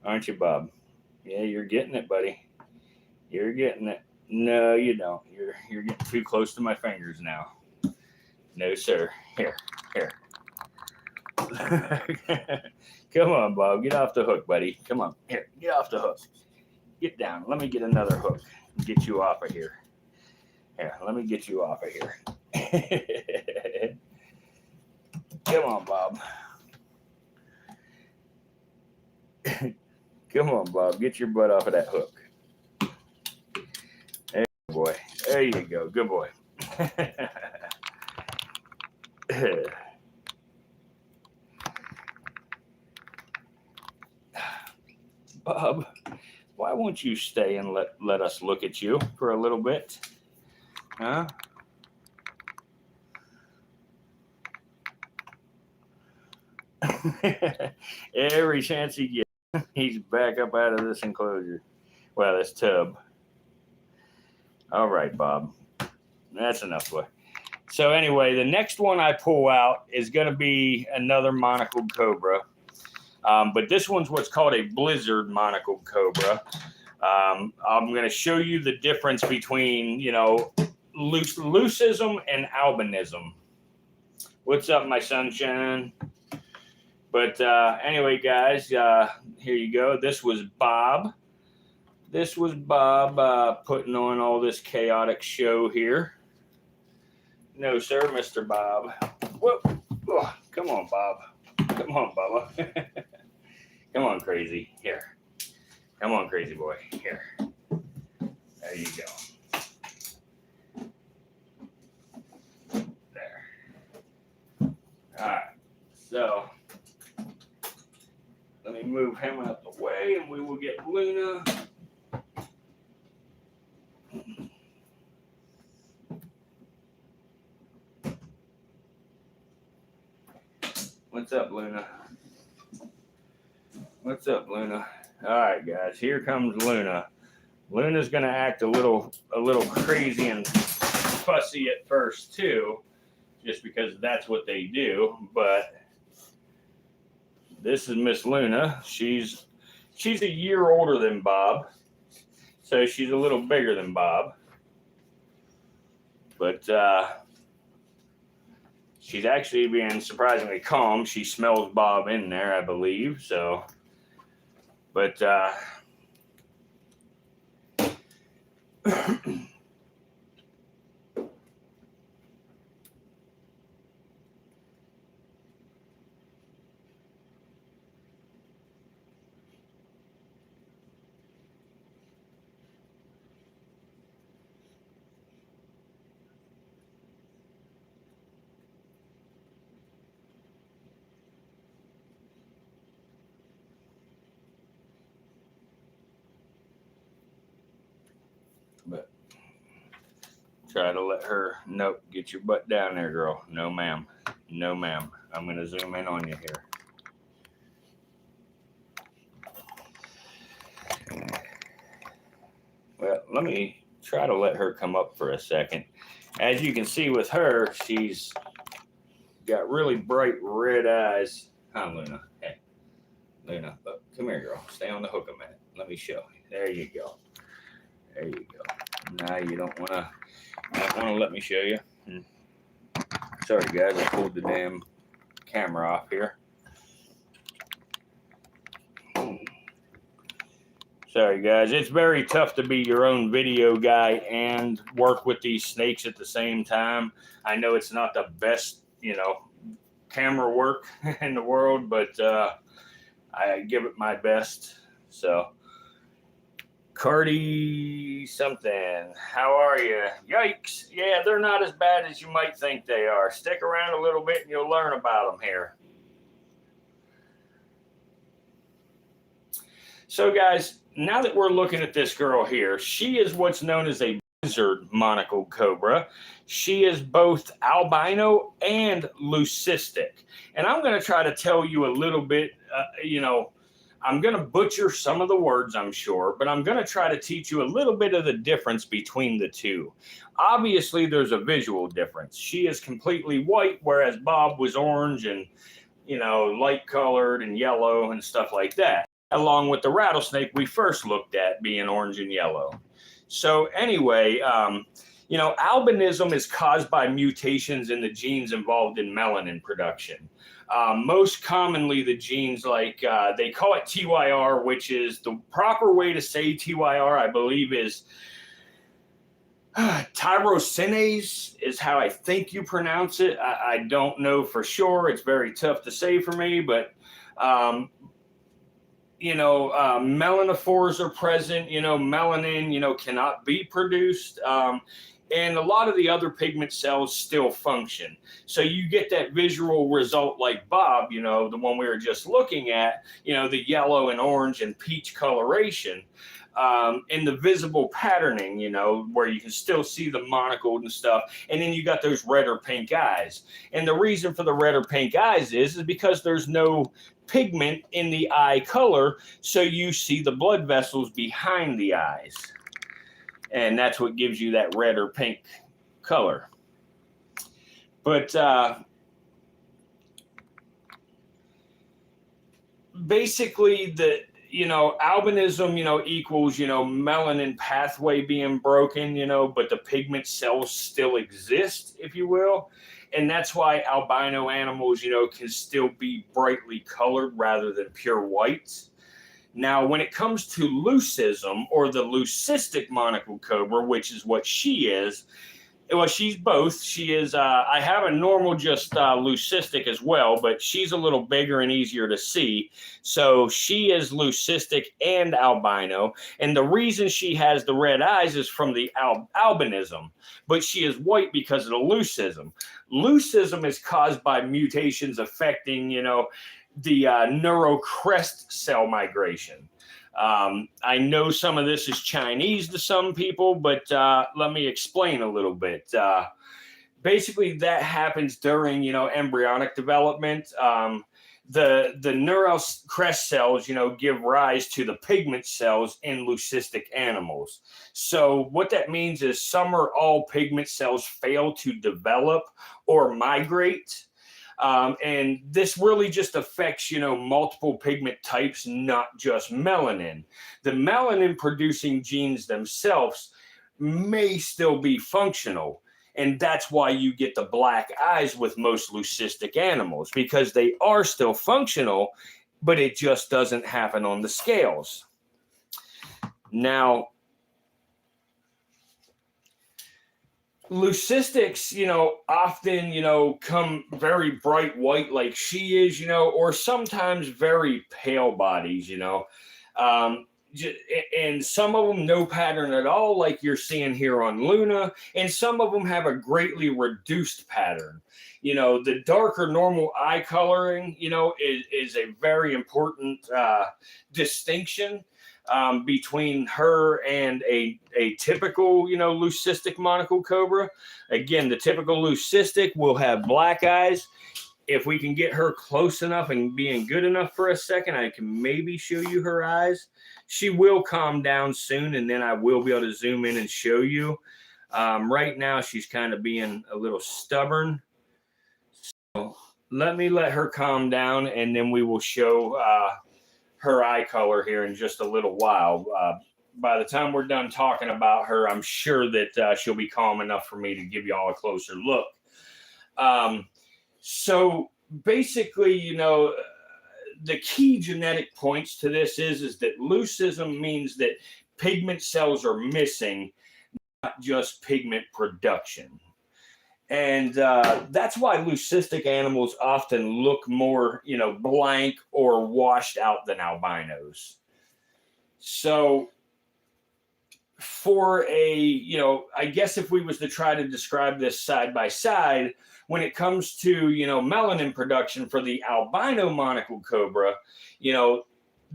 [SPEAKER 1] Aren't you, Bob? Yeah, you're getting it, buddy. You're getting it. No, you don't. You're getting too close to my fingers now. No, sir. Here. Come on, Bob. Get off the hook, buddy. Come on. Here, get off the hook. Get down. Let me get another hook and get you off of here. Here, let me get you off of here. Come on, Bob. Come on, Bob. Get your butt off of that hook. There you go, boy. There you go. Good boy. Bob, why won't you stay and let us look at you for a little bit? Huh? Every chance he gets, he's back up out of this enclosure. Well, this tub. All right, Bob. That's enough, boy. So anyway, the next one I pull out is going to be another monocled cobra. But this one's what's called a blizzard monocled cobra. I'm going to show you the difference between, leucism and albinism. What's up, my sunshine? But anyway, guys, here you go. This was Bob. This was Bob putting on all this chaotic show here. No, sir, Mr. Bob. Whoop. Oh, come on, Bob. Come on, Bubba. Come on, crazy. Here. Come on, crazy boy. Here. There you go. There. All right. So, let me move him out the way and we will get Luna. What's up, Luna? What's up, Luna? All right, guys, here comes Luna. Luna's gonna act a little crazy and fussy at first too, just because that's what they do. But this is Miss Luna. She's a year older than Bob, so she's a little bigger than Bob. But she's actually being surprisingly calm. She smells Bob in there, I believe. So, but try to let her, nope, get your butt down there, girl. No, ma'am. No, ma'am. I'm going to zoom in on you here. Well, let me try to let her come up for a second. As you can see with her, she's got really bright red eyes. Hi, Luna. Hey, Luna, look, come here, girl. Stay on the hook a minute. Let me show you. There you go. There you go. Now you don't want to let me show you. Sorry, guys. I pulled the damn camera off here. Sorry, guys. It's very tough to be your own video guy and work with these snakes at the same time. I know it's not the best, camera work in the world, but I give it my best. So, Cardi something, how are you? Yikes. Yeah, they're not as bad as you might think they are. Stick around a little bit and you'll learn about them here. So, guys, now that we're looking at this girl here, she is what's known as a lizard monocled cobra. She is both albino and leucistic. And I'm going to try to tell you a little bit, I'm going to butcher some of the words, I'm sure, but I'm going to try to teach you a little bit of the difference between the two. Obviously, there's a visual difference. She is completely white, whereas Bob was orange and, light colored and yellow and stuff like that, along with the rattlesnake we first looked at being orange and yellow. So anyway, albinism is caused by mutations in the genes involved in melanin production. Most commonly, the genes they call it TYR, which is the proper way to say TYR, I believe, is tyrosinase is how I think you pronounce it. I don't know for sure. It's very tough to say for me, but melanophores are present. Melanin, cannot be produced. And a lot of the other pigment cells still function. So you get that visual result like Bob, the one we were just looking at, the yellow and orange and peach coloration, and the visible patterning, where you can still see the monocled and stuff. And then you got those red or pink eyes. And the reason for the red or pink eyes is because there's no pigment in the eye color. So you see the blood vessels behind the eyes. And that's what gives you that red or pink color. But basically, albinism, equals, melanin pathway being broken, but the pigment cells still exist, if you will. And that's why albino animals, can still be brightly colored rather than pure whites. Now, when it comes to leucism, or the leucistic monocled cobra, which is what she is, well, she's both. She is, I have a normal, just leucistic as well, but she's a little bigger and easier to see. So she is leucistic and albino. And the reason she has the red eyes is from the albinism, but she is white because of the leucism. Leucism is caused by mutations affecting, the neurocrest cell migration. I know some of this is Chinese to some people, but let me explain a little bit. Basically, that happens during, embryonic development. The neural crest cells, give rise to the pigment cells in leucistic animals. So what that means is some or all pigment cells fail to develop or migrate. And this really just affects, multiple pigment types, not just melanin. The melanin producing genes themselves may still be functional. And that's why you get the black eyes with most leucistic animals, because they are still functional, but it just doesn't happen on the scales. Now, leucistics, often, come very bright white like she is, or sometimes very pale bodies, and some of them no pattern at all, like you're seeing here on Luna, and some of them have a greatly reduced pattern. The darker normal eye coloring, is a very important distinction between her and a typical, leucistic monocled cobra. Again, the typical leucistic will have black eyes. If we can get her close enough and being good enough for a second, I can maybe show you her eyes. She will calm down soon, and then I will be able to zoom in and show you. Right now, she's kind of being a little stubborn. So let her calm down, and then we will show her eye color here in just a little while. By the time we're done talking about her, I'm sure that she'll be calm enough for me to give you all a closer look. So basically, the key genetic points to this is that leucism means that pigment cells are missing, not just pigment production. And that's why leucistic animals often look more, blank or washed out than albinos. So for I guess if we was to try to describe this side by side, when it comes to, melanin production for the albino monocled cobra, the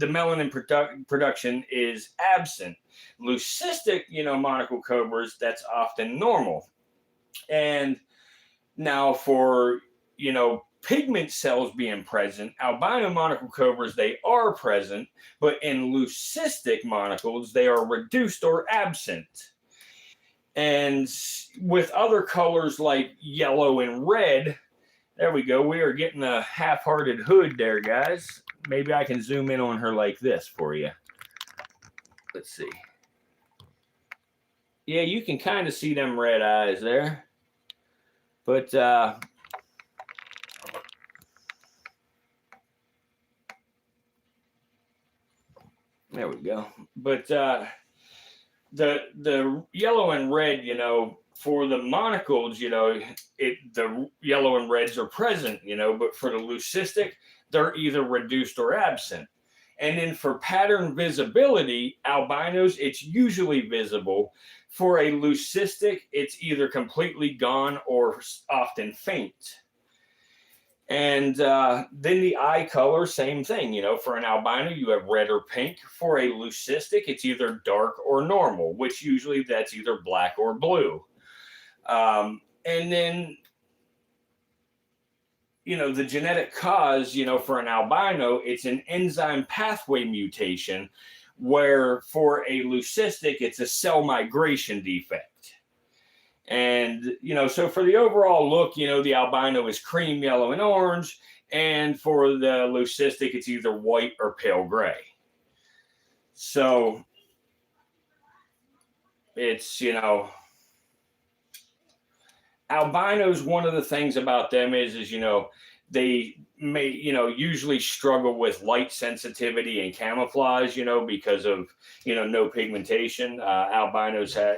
[SPEAKER 1] melanin production is absent. Leucistic, monocled cobras, that's often normal. And now for, pigment cells being present, albino monocled cobras, they are present, but in leucistic monocleds, they are reduced or absent. And with other colors like yellow and red, there we go. We are getting a half-hearted hood there, guys. Maybe I can zoom in on her like this for you. Let's see. Yeah, you can kind of see them red eyes there. But there we go. But the yellow and red, for the monocleds, the yellow and reds are present, but for the leucistic, they're either reduced or absent. And then for pattern visibility, albinos, it's usually visible. For a leucistic, it's either completely gone or often faint. And then the eye color, same thing. For an albino, you have red or pink. For a leucistic, it's either dark or normal, which usually that's either black or blue. And then, the genetic cause, for an albino, it's an enzyme pathway mutation, where for a leucistic, it's a cell migration defect. And, so for the overall look, the albino is cream, yellow, and orange. And for the leucistic, it's either white or pale gray. So it's, albinos, one of the things about them is, they may, usually struggle with light sensitivity and camouflage, because of, no pigmentation. Albinos have,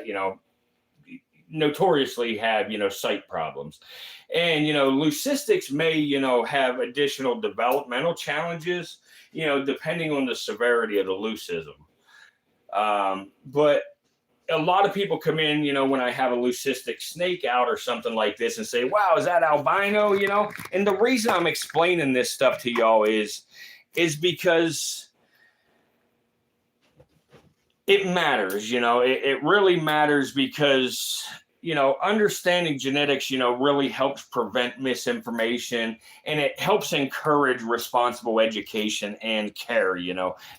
[SPEAKER 1] notoriously have, sight problems. And, leucistics may, have additional developmental challenges, depending on the severity of the leucism. But a lot of people come in, when I have a leucistic snake out or something like this and say, wow, is that albino, And the reason I'm explaining this stuff to y'all is because it matters, it really matters because, understanding genetics, really helps prevent misinformation, and it helps encourage responsible education and care,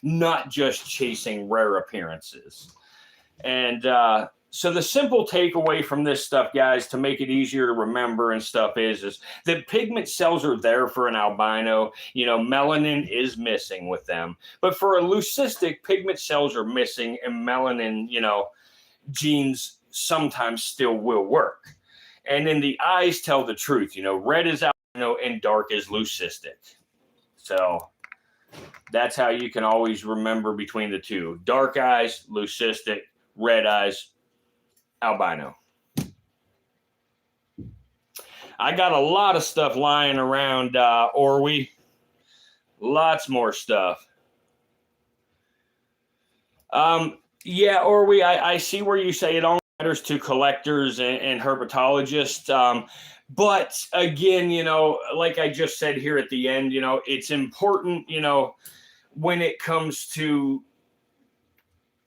[SPEAKER 1] not just chasing rare appearances. And so the simple takeaway from this stuff, guys, to make it easier to remember and stuff is that pigment cells are there for an albino. Melanin is missing with them. But for a leucistic, pigment cells are missing, and melanin, genes sometimes still will work. And then the eyes tell the truth. Red is albino and dark is leucistic. So that's how you can always remember between the two. Dark eyes, leucistic. Red eyes, albino. I got a lot of stuff lying around, Orwe. Lots more stuff. Yeah, Orwe, I see where you say it only matters to collectors and herpetologists. But again, like I just said here at the end, it's important, when it comes to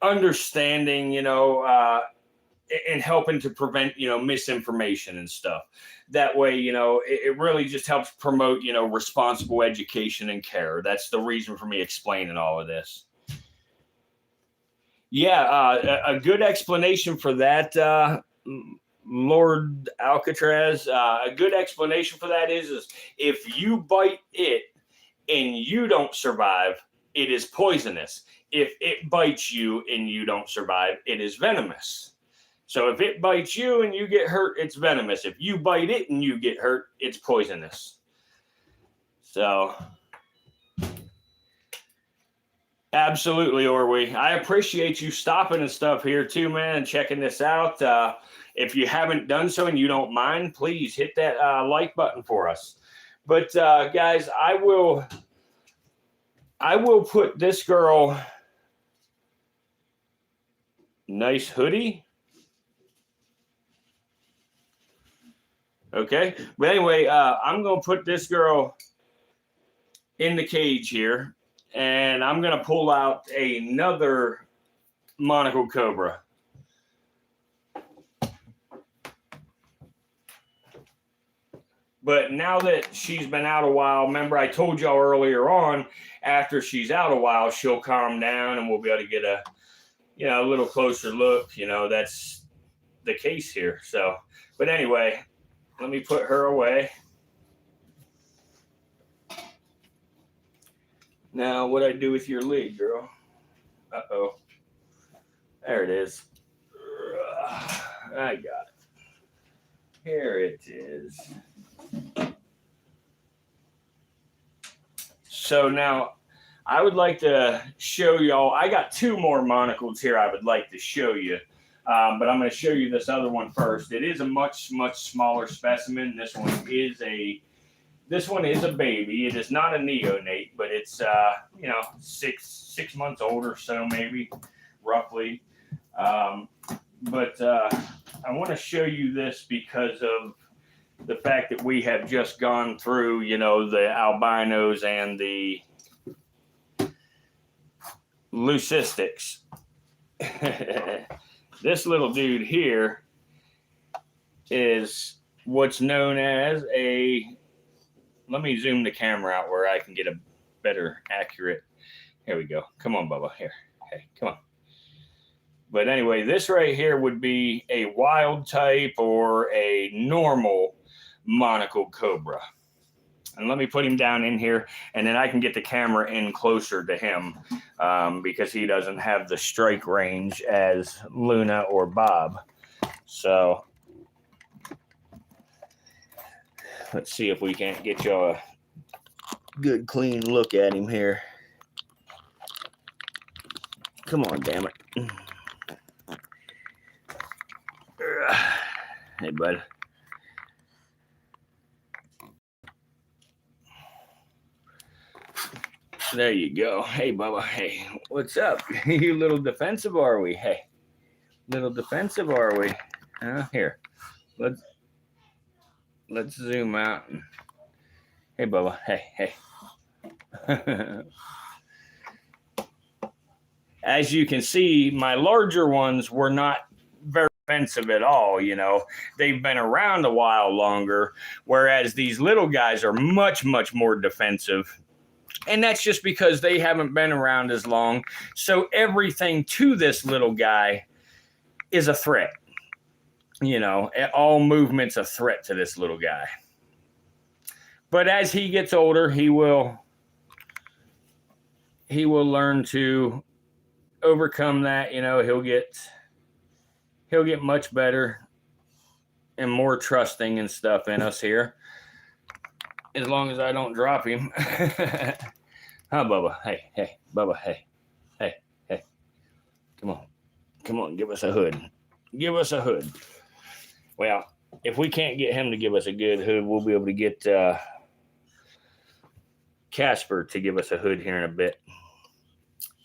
[SPEAKER 1] understanding, and helping to prevent, misinformation and stuff. That way, it really just helps promote, responsible education and care. That's the reason for me explaining all of this. Yeah, a good explanation for that, Lord Alcatraz. A good explanation for that is if you bite it and you don't survive, it is poisonous. If it bites you and you don't survive, it is venomous. So if it bites you and you get hurt, it's venomous. If you bite it and you get hurt, it's poisonous. So absolutely, Orwe. I appreciate you stopping and stuff here too, man, and checking this out. If you haven't done so and you don't mind, please hit that like button for us. But guys, I will put this girl. Nice hoodie. Okay. But anyway, I'm going to put this girl in the cage here, and I'm going to pull out another monocled cobra. But now that she's been out a while, remember I told y'all earlier on, after she's out a while, she'll calm down and we'll be able to get a little closer look. That's the case here. So, but anyway, let me put her away. Now, what I do with your lid, girl? Uh-oh. There it is. I got it. Here it is. So now I would like to show y'all, I got two more monocles here I would like to show you, but I'm going to show you this other one first. It is a much, much smaller specimen. This one is a baby. It is not a neonate, but it's, 6 months old or so, maybe, roughly. But I want to show you this because of the fact that we have just gone through, the albinos and the leucistics. This little dude here is what's known as let me zoom the camera out where I can get a better accurate. Here we go. Come on, Bubba. Here. Hey, come on. But anyway, this right here would be a wild type or a normal monocled cobra. And let me put him down in here, and then I can get the camera in closer to him because he doesn't have the strike range as Luna or Bob. So let's see if we can't get you a good, clean look at him here. Come on, damn it. Hey, bud. There you go. Hey, Bubba. Hey, what's up? You little defensive, are we? Hey, little defensive, are we? Here, let's zoom out. Hey, Bubba. Hey. As you can see, my larger ones were not very defensive at all. You know, they've been around a while longer, whereas these little guys are much, much more defensive. And that's just because they haven't been around as long. So everything to this little guy is a threat. You know, all movement's a threat to this little guy. But as he gets older, he will learn to overcome that. You know, he'll get much better and more trusting and stuff in us here, as long as I don't drop him. Huh, Bubba? Hey, Bubba, hey. Come on, give us a hood. Give us a hood. Well, if we can't get him to give us a good hood, we'll be able to get Casper to give us a hood here in a bit.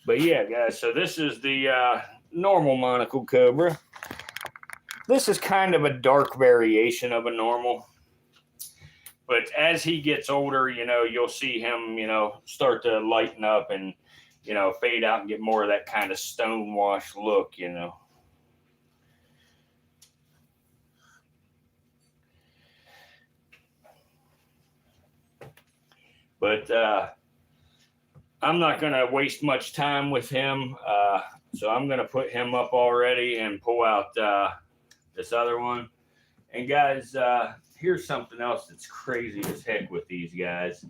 [SPEAKER 1] But yeah, guys, so this is the normal monocled cobra. This is kind of a dark variation of a normal. But as he gets older, you know, you'll see him, you know, start to lighten up and, you know, fade out and get more of that kind of stonewash look, you know. But I'm not going to waste much time with him. So I'm going to put him up already and pull out this other one. And guys, here's something else that's crazy as heck with these guys.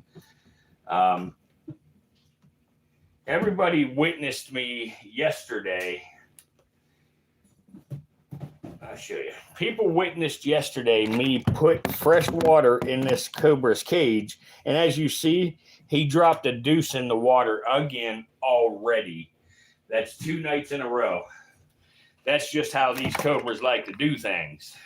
[SPEAKER 1] Everybody witnessed me yesterday. I'll show you. People witnessed yesterday me put fresh water in this cobra's cage. And as you see, he dropped a deuce in the water again already. That's 2 nights in a row. That's just how these cobras like to do things.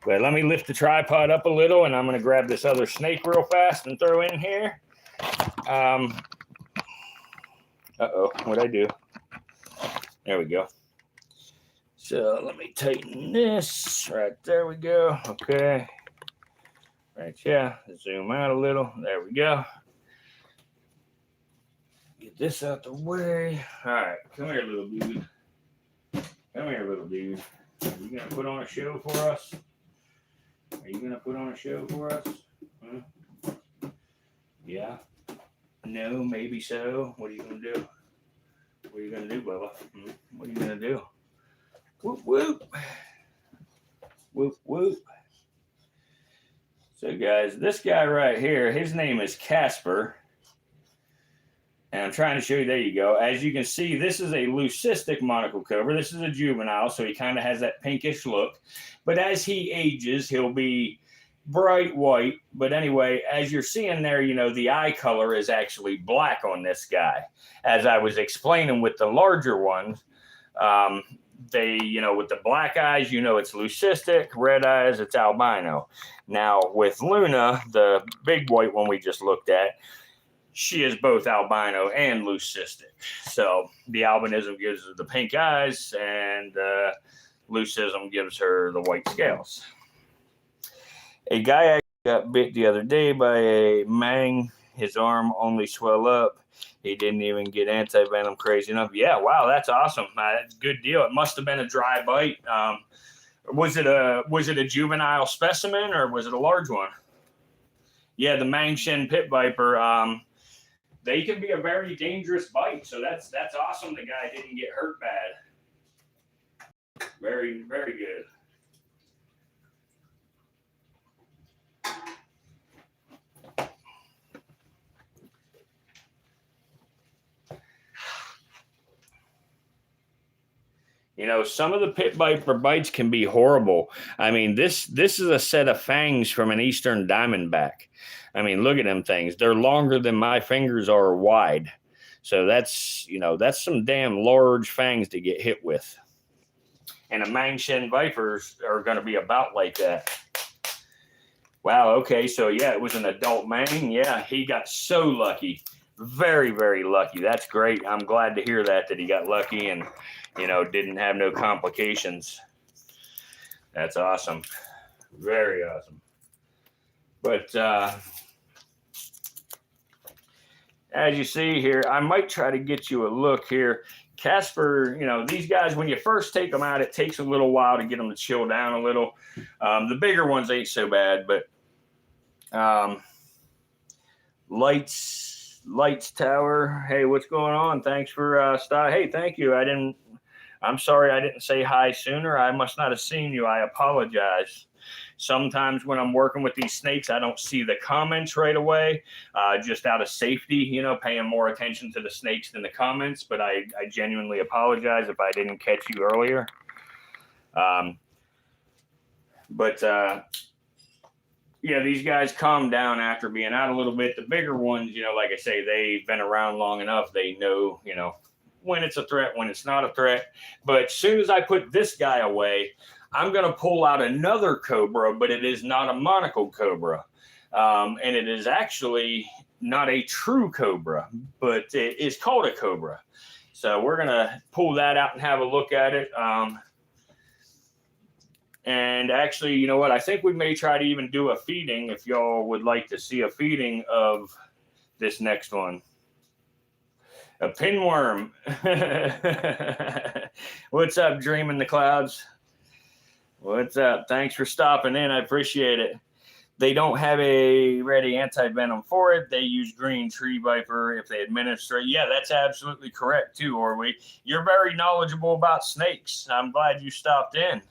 [SPEAKER 1] But let me lift the tripod up a little, and I'm going to grab this other snake real fast and throw in here. Uh-oh, what'd I do? There we go. So let me tighten this. Right there we go. Okay. Right, yeah. Zoom out a little. There we go. Get this out the way. All right, come here, little dude. Come here, little dude. Are you going to put on a show for us? Are you going to put on a show for us? Huh? Yeah? No, maybe so. What are you going to do? What are you going to do, Bubba? What are you going to do? Whoop, whoop. Whoop, whoop. So, guys, this guy right here, his name is Casper. And I'm trying to show you, there you go. As you can see, this is a leucistic monocled cobra. This is a juvenile, so he kind of has that pinkish look. But as he ages, he'll be bright white. But anyway, as you're seeing there, you know, the eye color is actually black on this guy. As I was explaining with the larger ones, they, you know, with the black eyes, you know, it's leucistic. Red eyes, it's albino. Now, with Luna, the big white one we just looked at, she is both albino and leucistic. So the albinism gives her the pink eyes, and leucism gives her the white scales. A guy actually got bit the other day by a mang. His arm only swelled up. He didn't even get anti-venom crazy enough. Yeah, wow, that's awesome. That's a good deal. It must have been a dry bite. Was it a juvenile specimen, or was it a large one? Yeah, the mang shen pit viper. They can be a very dangerous bite, so that's awesome. The guy didn't get hurt bad. Very, very good. You know, some of the pit viper bites can be horrible. I mean, this is a set of fangs from an eastern diamondback. I mean, look at them things. They're longer than my fingers are wide. So that's, you know, that's some damn large fangs to get hit with. And a Mangshen vipers are going to be about like that. Wow, okay, so yeah, it was an adult Mang. Yeah, he got so lucky. Very, very lucky. That's great. I'm glad to hear that he got lucky and, you know, didn't have no complications. That's awesome. Very awesome. But as you see here, I might try to get you a look here. Casper, you know, these guys, when you first take them out, it takes a little while to get them to chill down a little. The bigger ones ain't so bad, but Lights Tower. Hey, what's going on? Thanks for stop. Hey, thank you. I'm sorry I didn't say hi sooner. I must not have seen you. I apologize. Sometimes when I'm working with these snakes, I don't see the comments right away, just out of safety, you know, paying more attention to the snakes than the comments. But I genuinely apologize if I didn't catch you earlier. Yeah, these guys calm down after being out a little bit. The bigger ones, you know, like I say, they've been around long enough. They know, you know, when it's a threat, when it's not a threat. But as soon as I put this guy away, I'm going to pull out another cobra, but it is not a monocled cobra. And it is actually not a true cobra, but it is called a cobra. So we're going to pull that out and have a look at it. And actually, you know what? I think we may try to even do a feeding if y'all would like to see a feeding of this next one. A pinworm. What's up, Dream in the Clouds? What's up? Thanks for stopping in. I appreciate it. They don't have a ready anti-venom for it. They use green tree viper if they administer it. Yeah, that's absolutely correct too, Orwe. You're very knowledgeable about snakes. I'm glad you stopped in.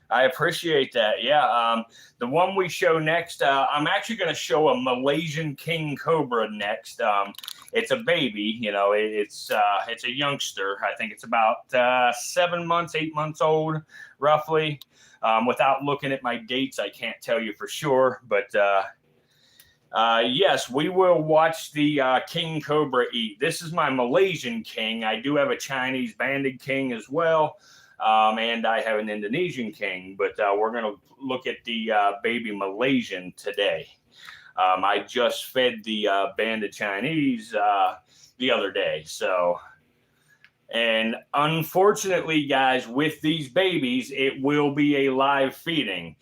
[SPEAKER 1] I appreciate that. Yeah. The one we show next, I'm actually going to show a Malaysian king cobra next. It's a baby, you know, it's a youngster. I think it's about 7 months, 8 months old, roughly. Without looking at my dates, I can't tell you for sure. But yes, we will watch the king cobra eat. This is my Malaysian king. I do have a Chinese banded king as well. And I have an Indonesian king, but we're going to look at the baby Malaysian today. I just fed the banded Chinese the other day. So, and unfortunately, guys, with these babies, it will be a live feeding.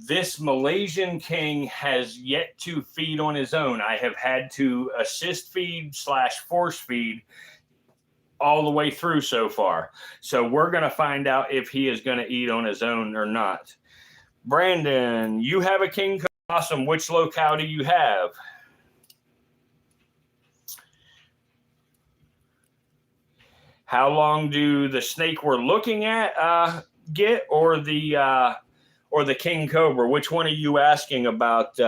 [SPEAKER 1] This Malaysian king has yet to feed on his own. I have had to assist feed / force feed all the way through so far. So we're going to find out if he is going to eat on his own or not. Brandon, you have a king cobra. Awesome. Which locale do you have? How long do the snake we're looking at get, or the king cobra? Which one are you asking about?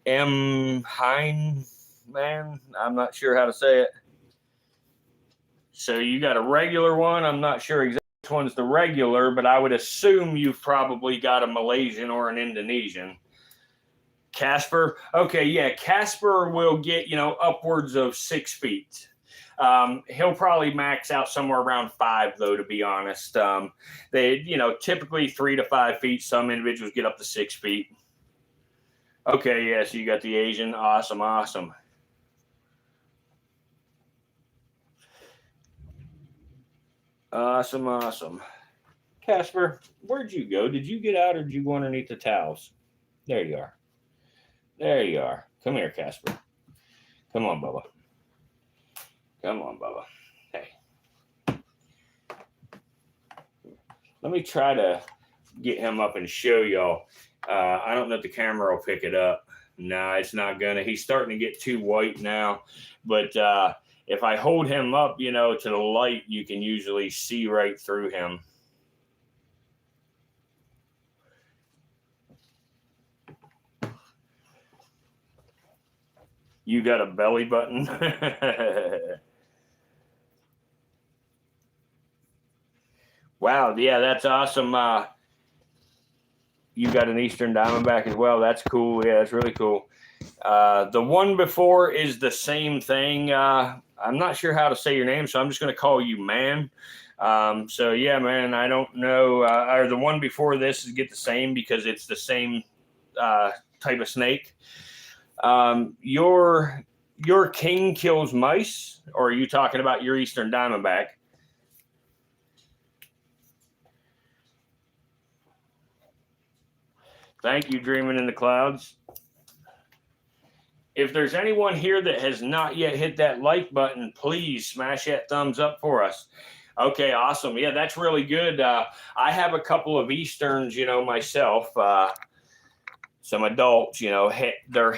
[SPEAKER 1] M. Hein, man, I'm not sure how to say it. So you got a regular one. I'm not sure exactly which one's the regular, but I would assume you've probably got a Malaysian or an Indonesian. Casper. Okay, yeah, Casper will get, you know, upwards of 6 feet. He'll probably max out somewhere around 5, though, to be honest. They, you know, typically 3 to 5 feet. Some individuals get up to 6 feet. Okay, yeah, so you got the Asian. Awesome, awesome. Awesome, awesome. Casper, where'd you go? Did you get out or did you go underneath the towels? There you are. There you are. Come here, Casper. Come on, Bubba. Come on, Bubba. Hey. Let me try to get him up and show y'all. I don't know if the camera will pick it up. No, it's not gonna. He's starting to get too white now. But if I hold him up, you know, to the light, you can usually see right through him. You got a belly button? Wow, yeah, that's awesome. You got an Eastern Diamondback as well. That's cool. Yeah, that's really cool. The one before is the same thing. I'm not sure how to say your name, so I'm just going to call you Man. So yeah, man, I don't know. Or the one before this is get the same because it's the same type of snake. Your king kills mice, or are you talking about your Eastern Diamondback? Thank you, Dreaming in the Clouds. If there's anyone here that has not yet hit that like button, please smash that thumbs up for us. Okay, awesome. Yeah, that's really good. I have a couple of Easterns, myself. Some adults, they're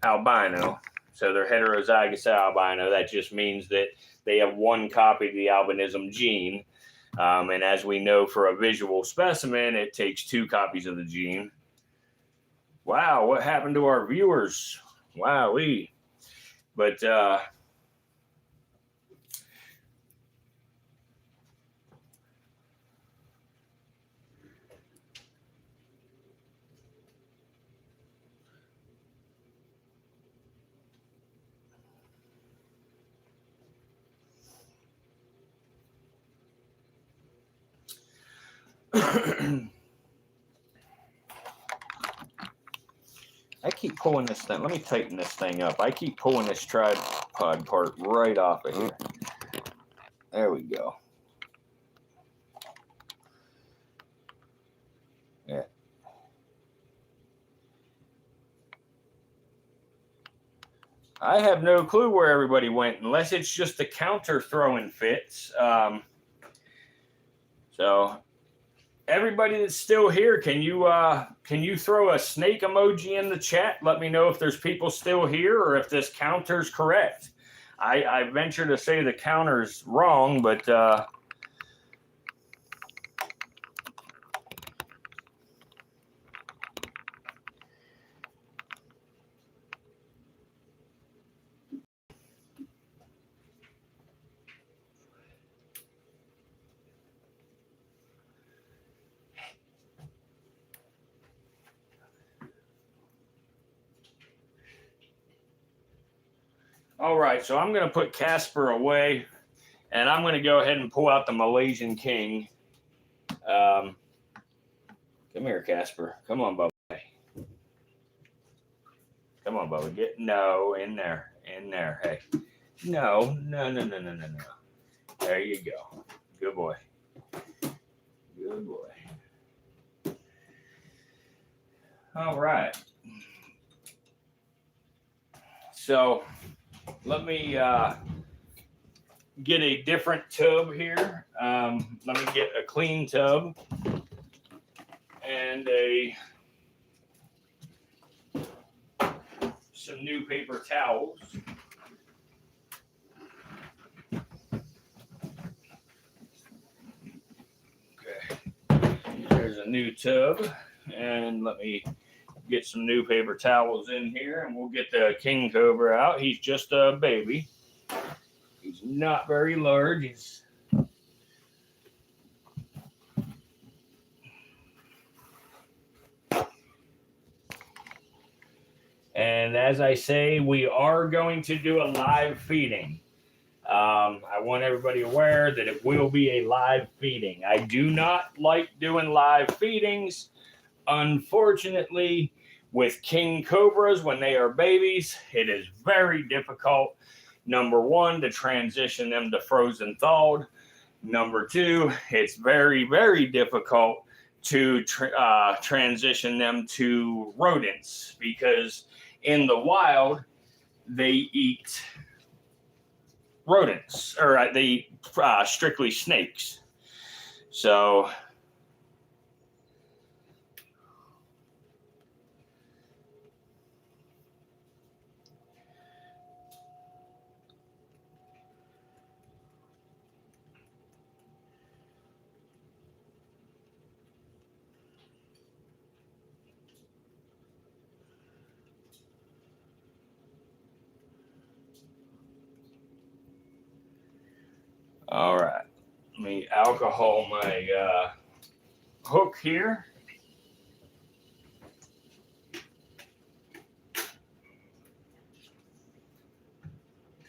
[SPEAKER 1] albino. So they're heterozygous albino. That just means that they have one copy of the albinism gene. And as we know, for a visual specimen, it takes 2 copies of the gene. Wow, what happened to our viewers? Wowee. But I keep pulling this thing. Let me tighten this thing up. I keep pulling this tripod part right off of here. There we go. Yeah. I have no clue where everybody went, unless it's just the counter throwing fits. So everybody that's still here, can you throw a snake emoji in the chat? Let me know if there's people still here or if this counter's correct. I venture to say the counter's wrong, but all right, so I'm going to put Casper away, and I'm going to go ahead and pull out the Malaysian King. Come here, Casper. Come on, Bubba. Come on, Bubba. Get in there. Hey, no. There you go. Good boy. Good boy. All right. So let me get a different tub here. Let me get a clean tub and some new paper towels. Okay. There's a new tub, and let me get some new paper towels in here, and we'll get the king cobra out. He's just a baby. He's not very large. And as I say, we are going to do a live feeding. I want everybody aware that it will be a live feeding. I do not like doing live feedings. Unfortunately, with king cobras, when they are babies, it is very difficult. Number 1, to transition them to frozen thawed. Number 2, it's very, very difficult to transition them to rodents, because in the wild, they eat rodents, or they eat strictly snakes. So all right, let me alcohol my hook here.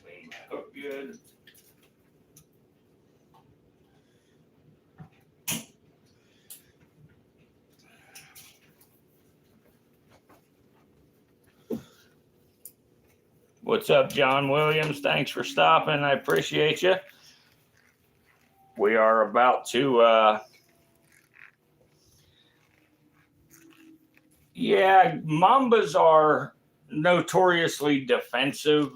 [SPEAKER 1] Clean my hook good. What's up, John Williams? Thanks for stopping. I appreciate you. We are about to, yeah, mambas are notoriously defensive,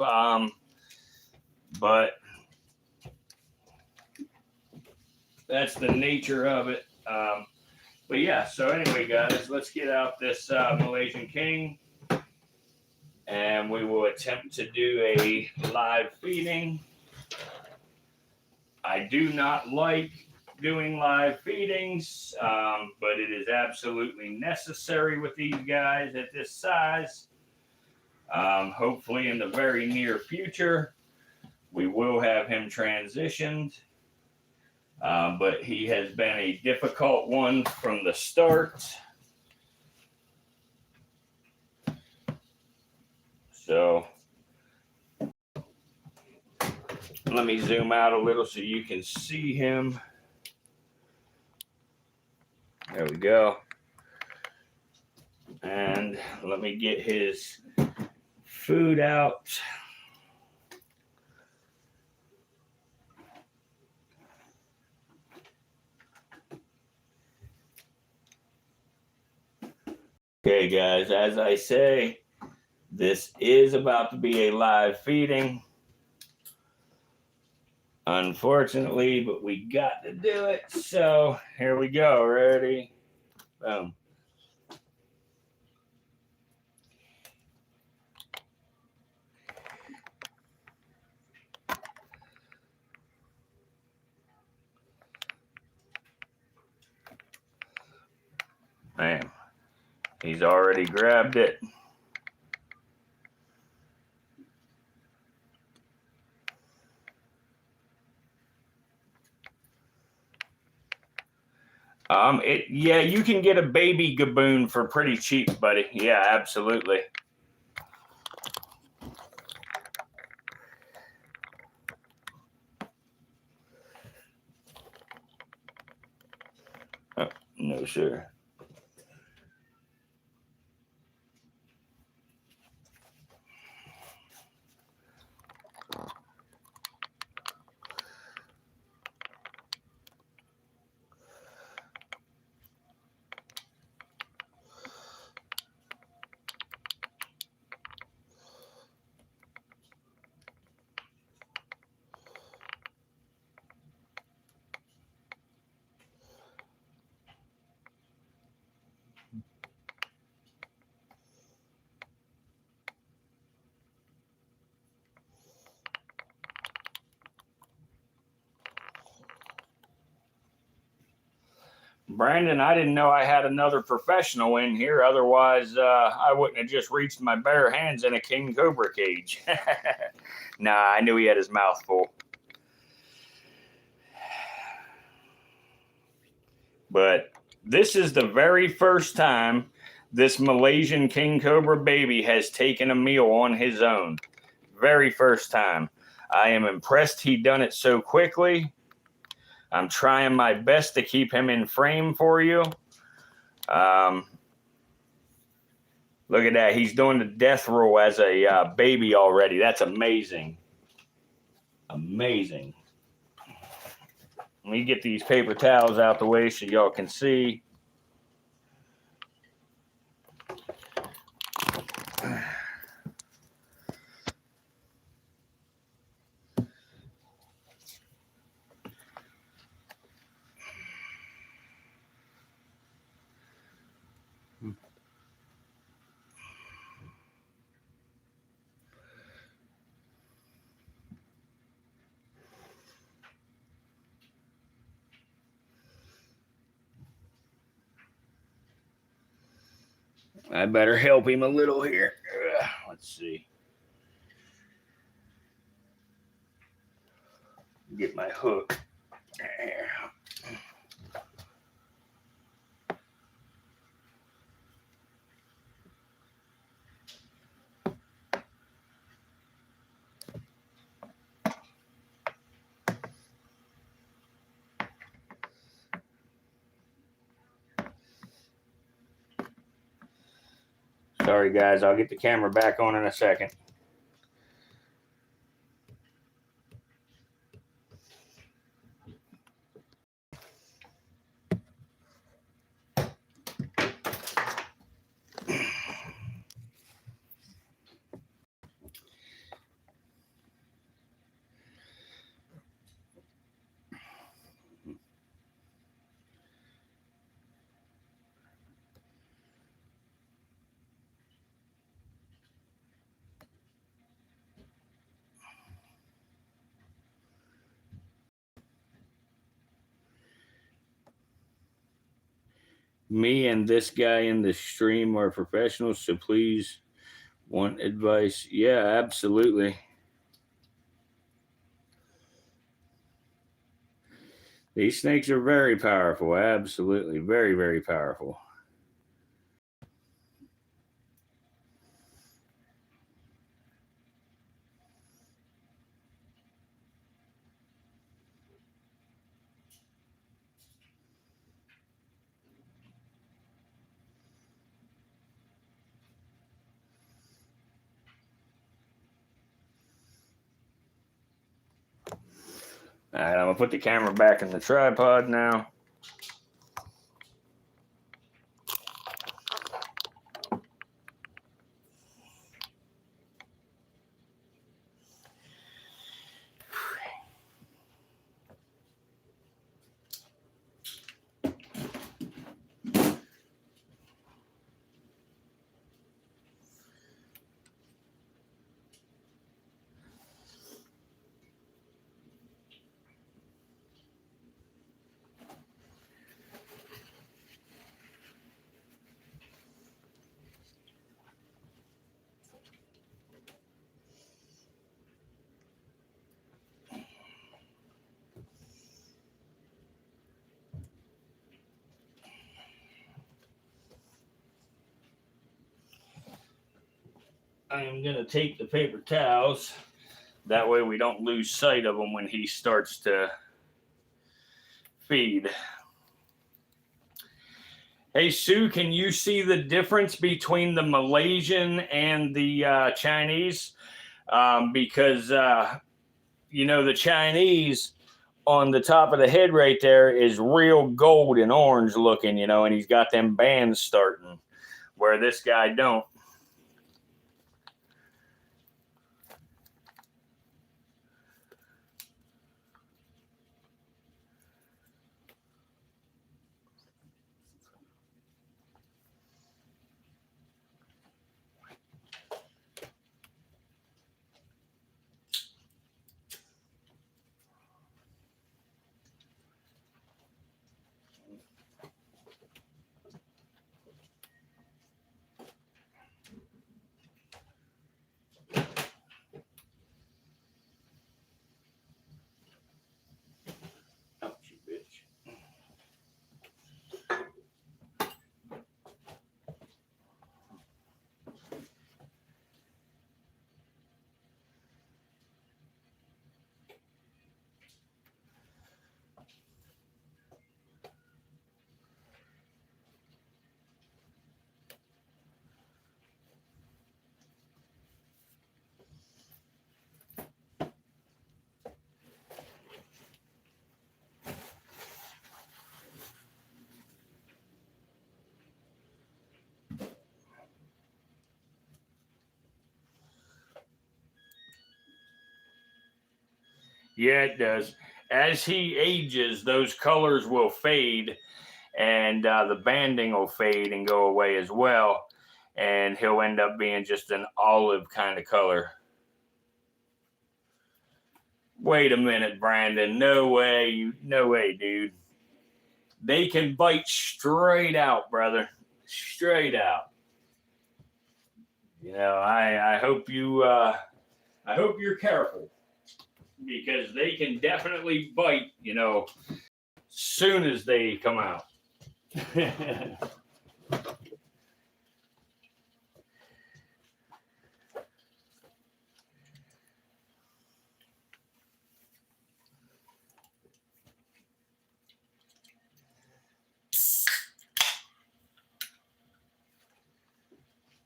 [SPEAKER 1] but that's the nature of it. But yeah, so anyway, guys, let's get out this Malaysian King, and we will attempt to do a live feeding. I do not like doing live feedings, but it is absolutely necessary with these guys at this size. Hopefully in the very near future, we will have him transitioned, but he has been a difficult one from the start. So let me zoom out a little so you can see him. There we go. And let me get his food out. Okay, guys, as I say, this is about to be a live feeding. Unfortunately, but we got to do it. So here we go. Ready? Boom. Man, he's already grabbed it. Yeah, you can get a baby gaboon for pretty cheap, buddy. Yeah, absolutely. Oh, no, sir. Brandon, I didn't know I had another professional in here. Otherwise, I wouldn't have just reached my bare hands in a king cobra cage. Nah, I knew he had his mouth full. But this is the very first time this Malaysian king cobra baby has taken a meal on his own. Very first time. I am impressed he done it so quickly. I'm trying my best to keep him in frame for you. Look at that. He's doing the death roll as a baby already. That's amazing. Amazing. Let me get these paper towels out the way so y'all can see. I better help him a little here. Let's see. Get my hook. There. Sorry, guys. I'll get the camera back on in a second. Me and this guy in the stream are professionals, so please want advice. Yeah, absolutely. These snakes are very powerful. Absolutely. Very, very powerful. All right, I'm going to put the camera back in the tripod now. I am going to take the paper towels. That way we don't lose sight of him when he starts to feed. Hey, Sue, can you see the difference between the Malaysian and the Chinese? Because, you know, the Chinese on the top of the head right there is real gold and orange looking, you know, and he's got them bands starting where this guy don't. Yeah, it does. As he ages, those colors will fade and the banding will fade and go away as well. And he'll end up being just an olive kind of color. Wait a minute, Brandon. No way. No way, dude. They can bite straight out, brother. Straight out. You know, I hope you're careful because they can definitely bite, you know, soon as they come out.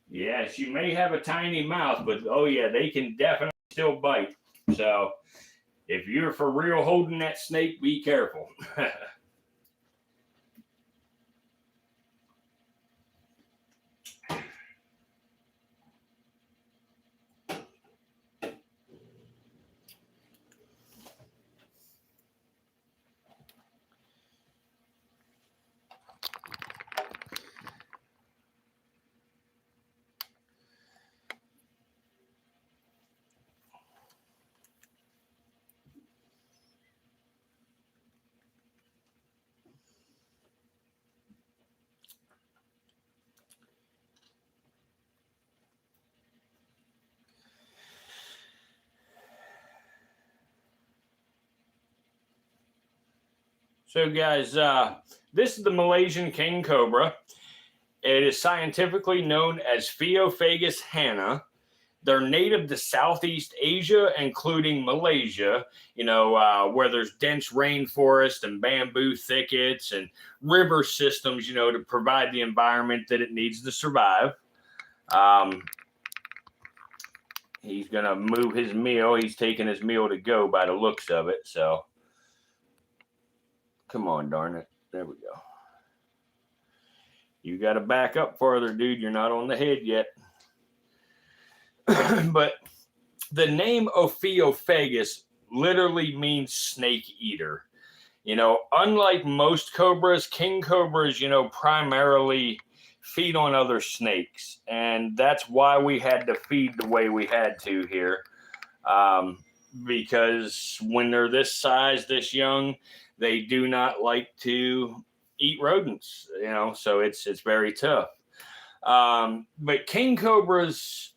[SPEAKER 1] Yes, you may have a tiny mouth, but oh yeah, they can definitely still bite. So if you're for real holding that snake, be careful. So guys, this is the Malaysian king cobra. It is scientifically known as Phaeophagus hanna. They're native to Southeast Asia, including Malaysia, where there's dense rainforest and bamboo thickets and river systems, to provide the environment that it needs to survive. He's going to move his meal. He's taking his meal to go by the looks of it. So, come on, darn it. There we go. You got to back up farther, dude. You're not on the head yet. But the name Ophiophagus literally means snake eater. Unlike most cobras, king cobras, primarily feed on other snakes. And that's why we had to feed the way we had to here. Because when they're this size, this young, they do not like to eat rodents, so it's very tough. But king cobras,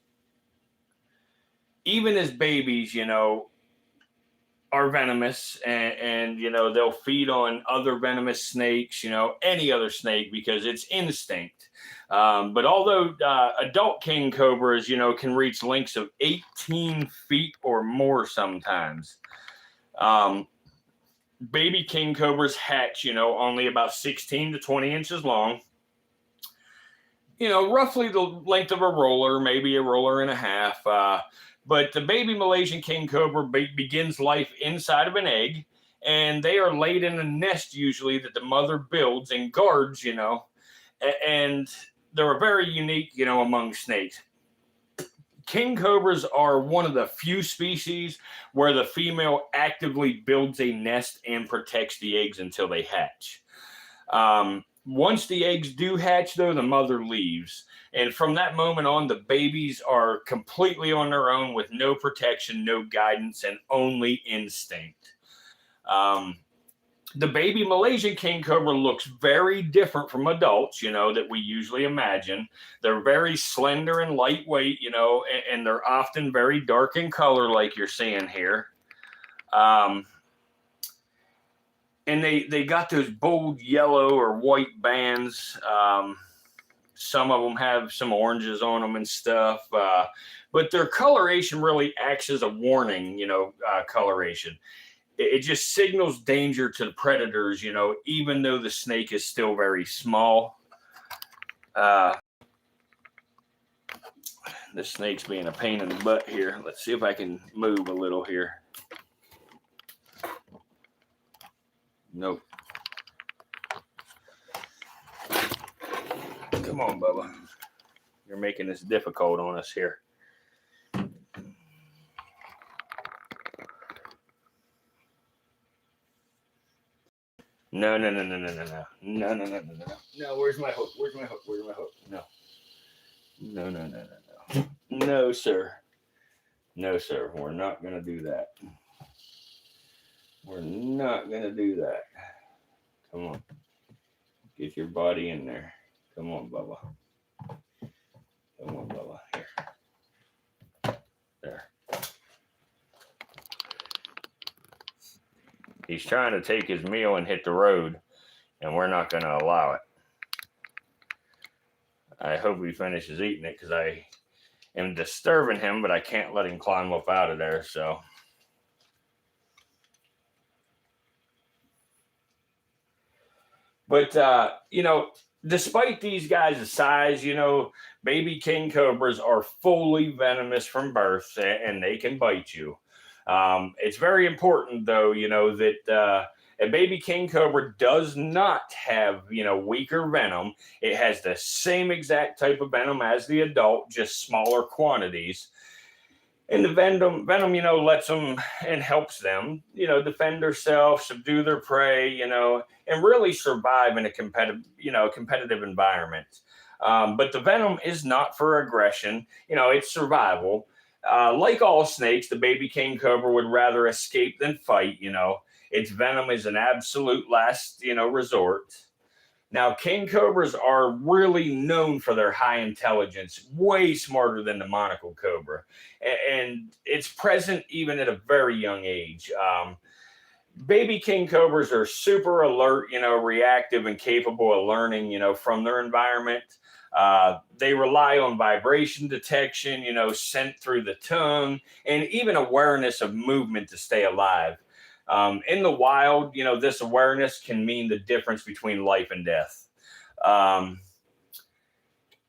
[SPEAKER 1] even as babies, are venomous, and they'll feed on other venomous snakes, any other snake, because it's instinct. But although adult king cobras, can reach lengths of 18 feet or more sometimes, baby king cobras hatch, only about 16 to 20 inches long. Roughly the length of a roller, maybe a roller and a half. But the baby Malaysian king cobra begins life inside of an egg, and they are laid in a nest usually that the mother builds and guards, and they're very unique, among snakes. King cobras are one of the few species where the female actively builds a nest and protects the eggs until they hatch. Once the eggs do hatch, though, the mother leaves. And from that moment on, the babies are completely on their own with no protection, no guidance, and only instinct. The baby Malaysian king cobra looks very different from adults, that we usually imagine. They're very slender and lightweight, and they're often very dark in color, like you're seeing here. And they got those bold yellow or white bands. Some of them have some oranges on them and stuff. But their coloration really acts as a warning, coloration. It just signals danger to the predators, even though the snake is still very small. The snake's being a pain in the butt here. Let's see if I can move a little here. Nope. Come on, Bubba. You're making this difficult on us here. No. No, where's my hook? No. No, sir. No, sir. We're not going to do that. We're not going to do that. Come on. Get your body in there. Come on, Bubba. Here. There. He's trying to take his meal and hit the road, and we're not going to allow it. I hope he finishes eating it because I am disturbing him, but I can't let him climb up out of there, so. But, despite these guys' size, baby king cobras are fully venomous from birth, and they can bite you. It's very important, though, that a baby king cobra does not have, weaker venom. It has the same exact type of venom as the adult, just smaller quantities. And the venom, lets them and helps them, defend themselves, subdue their prey, and really survive in a competitive environment. But the venom is not for aggression, it's survival. Like all snakes, the baby king cobra would rather escape than fight. Its venom is an absolute last, resort. Now, king cobras are really known for their high intelligence, way smarter than the monocled cobra, and it's present even at a very young age. Baby king cobras are super alert, reactive and capable of learning, from their environment. They rely on vibration detection, scent through the tongue, and even awareness of movement to stay alive. In the wild, this awareness can mean the difference between life and death. Um,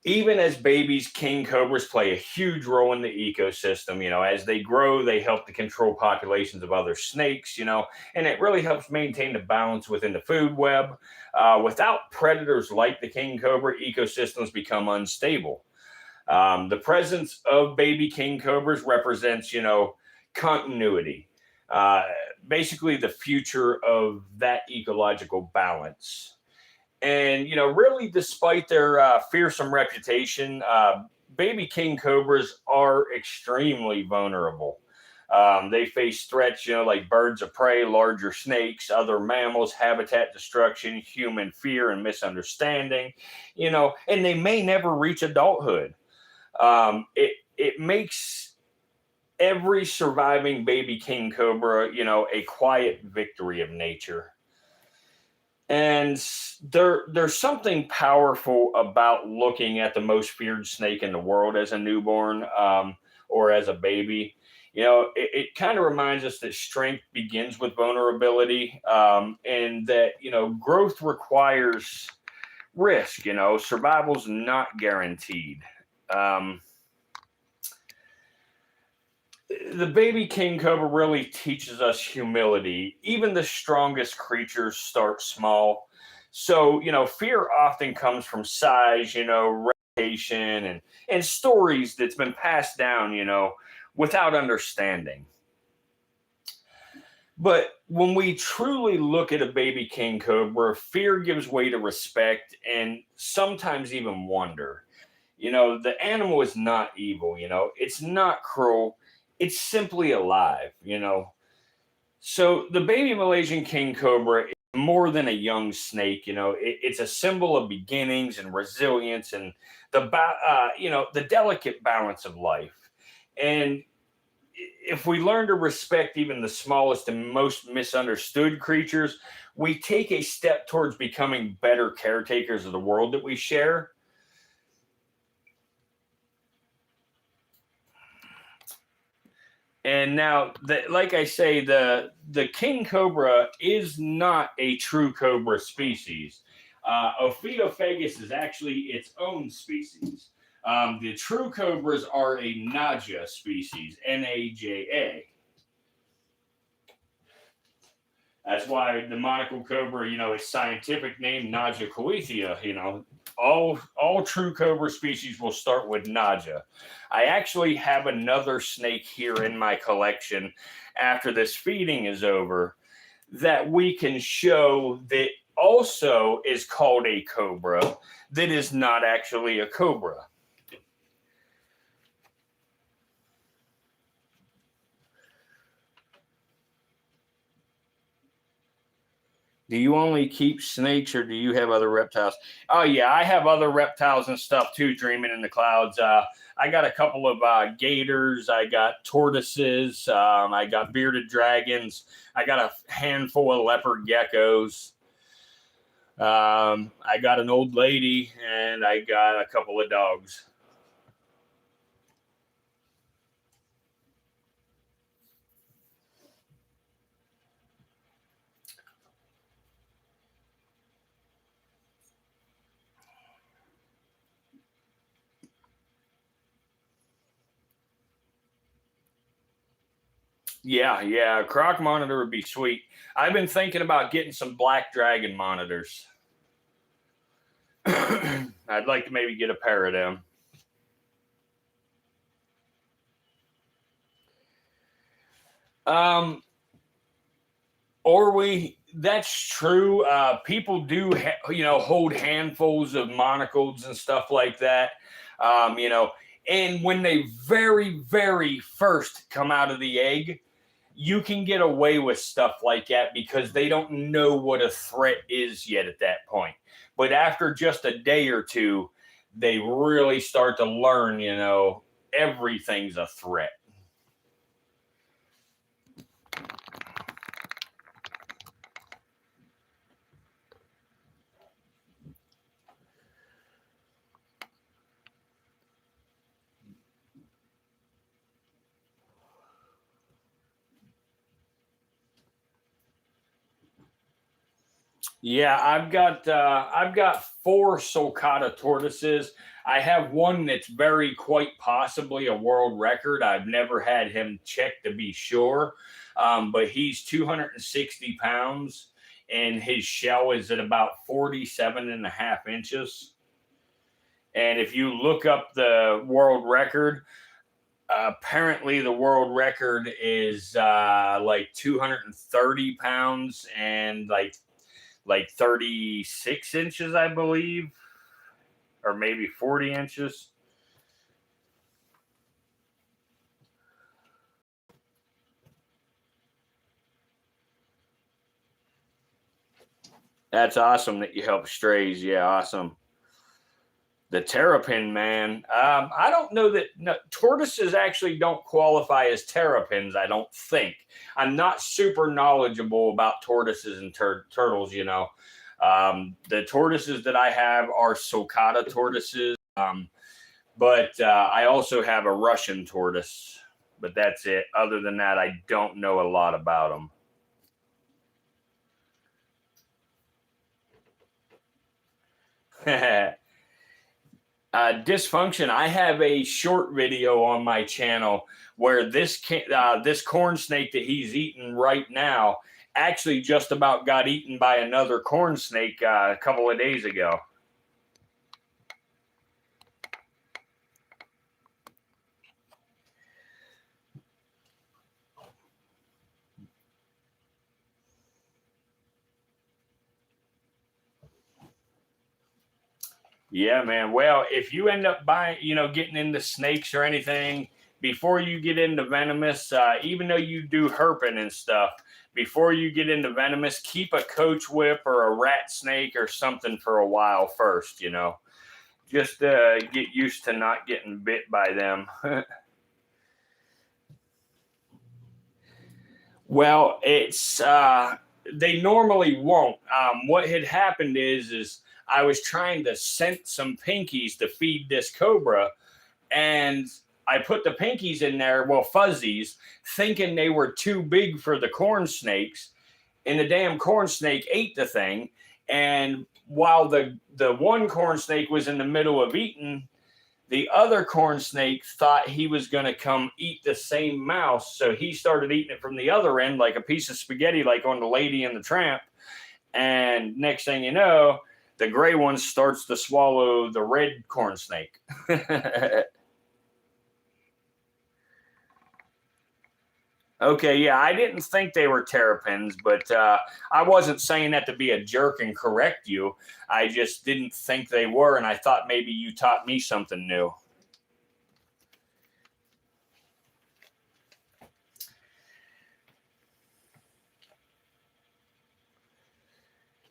[SPEAKER 1] Even as babies, king cobras play a huge role in the ecosystem. As they grow, they help to control populations of other snakes, and it really helps maintain the balance within the food web. Without predators like the king cobra, ecosystems become unstable. The presence of baby king cobras represents, continuity, uh, basically the future of that ecological balance. And, really, despite their fearsome reputation, baby king cobras are extremely vulnerable. They face threats, like birds of prey, larger snakes, other mammals, habitat destruction, human fear and misunderstanding, and they may never reach adulthood. It makes every surviving baby king cobra, a quiet victory of nature. And there's something powerful about looking at the most feared snake in the world as a newborn, or as a baby. It kind of reminds us that strength begins with vulnerability, and that growth requires risk. Survival's not guaranteed. Um, the baby king cobra really teaches us humility. Even the strongest creatures start small. So, fear often comes from size, reputation, and stories that's been passed down, without understanding. But when we truly look at a baby king cobra, fear gives way to respect and sometimes even wonder. The animal is not evil, it's not cruel, it's simply alive. So the baby Malaysian king cobra is more than a young snake, it's a symbol of beginnings and resilience and the delicate balance of life. And if we learn to respect even the smallest and most misunderstood creatures, we take a step towards becoming better caretakers of the world that we share. And now, like I say, the king cobra is not a true cobra species. Ophiophagus is actually its own species. The true cobras are a Naja species, Naja. That's why the monocle cobra, its scientific name Naja coethia. All true cobra species will start with Naja. I actually have another snake here in my collection after this feeding is over that we can show that also is called a cobra that is not actually a cobra. Do you only keep snakes or do you have other reptiles? Oh, yeah, I have other reptiles and stuff too, dreaming in the clouds. I got a couple of gators. I got tortoises. I got bearded dragons. I got a handful of leopard geckos. I got an old lady and I got a couple of dogs. Yeah, a croc monitor would be sweet. I've been thinking about getting some black dragon monitors. I'd like to maybe get a pair of them. That's true. People do, hold handfuls of monocles and stuff like that. And when they very, very first come out of the egg, you can get away with stuff like that because they don't know what a threat is yet at that point. But after just a day or two, they really start to learn, everything's a threat. Yeah, I've got 4 sulcata tortoises. I have one that's very quite possibly a world record. I've never had him checked to be sure, but he's 260 pounds, and his shell is at about 47 and a half inches. And if you look up the world record, apparently the world record is like 230 pounds and like 36 inches, I believe, or maybe 40 inches. That's awesome that you help strays. Yeah, awesome. The terrapin, man. I don't know that tortoises actually don't qualify as terrapins. I don't think. I'm not super knowledgeable about tortoises and turtles. The tortoises that I have are sulcata tortoises, but I also have a Russian tortoise. But that's it. Other than that, I don't know a lot about them. Dysfunction. I have a short video on my channel where this corn snake that he's eating right now actually just about got eaten by another corn snake a couple of days ago. Yeah, man. Well, if you end up buying, getting into snakes or anything, before you get into venomous, even though you do herping and stuff, before you get into venomous, keep a coach whip or a rat snake or something for a while first, just get used to not getting bit by them. Well, it's they normally won't. What had happened is I was trying to scent some pinkies to feed this cobra, and I put the pinkies in there, well, fuzzies, thinking they were too big for the corn snakes, and the damn corn snake ate the thing. And while the one corn snake was in the middle of eating, the other corn snake thought he was going to come eat the same mouse. So he started eating it from the other end, like a piece of spaghetti, like on the Lady and the Tramp. And next thing you know, the gray one starts to swallow the red corn snake. Okay, yeah, I didn't think they were terrapins, but I wasn't saying that to be a jerk and correct you. I just didn't think they were, and I thought maybe you taught me something new.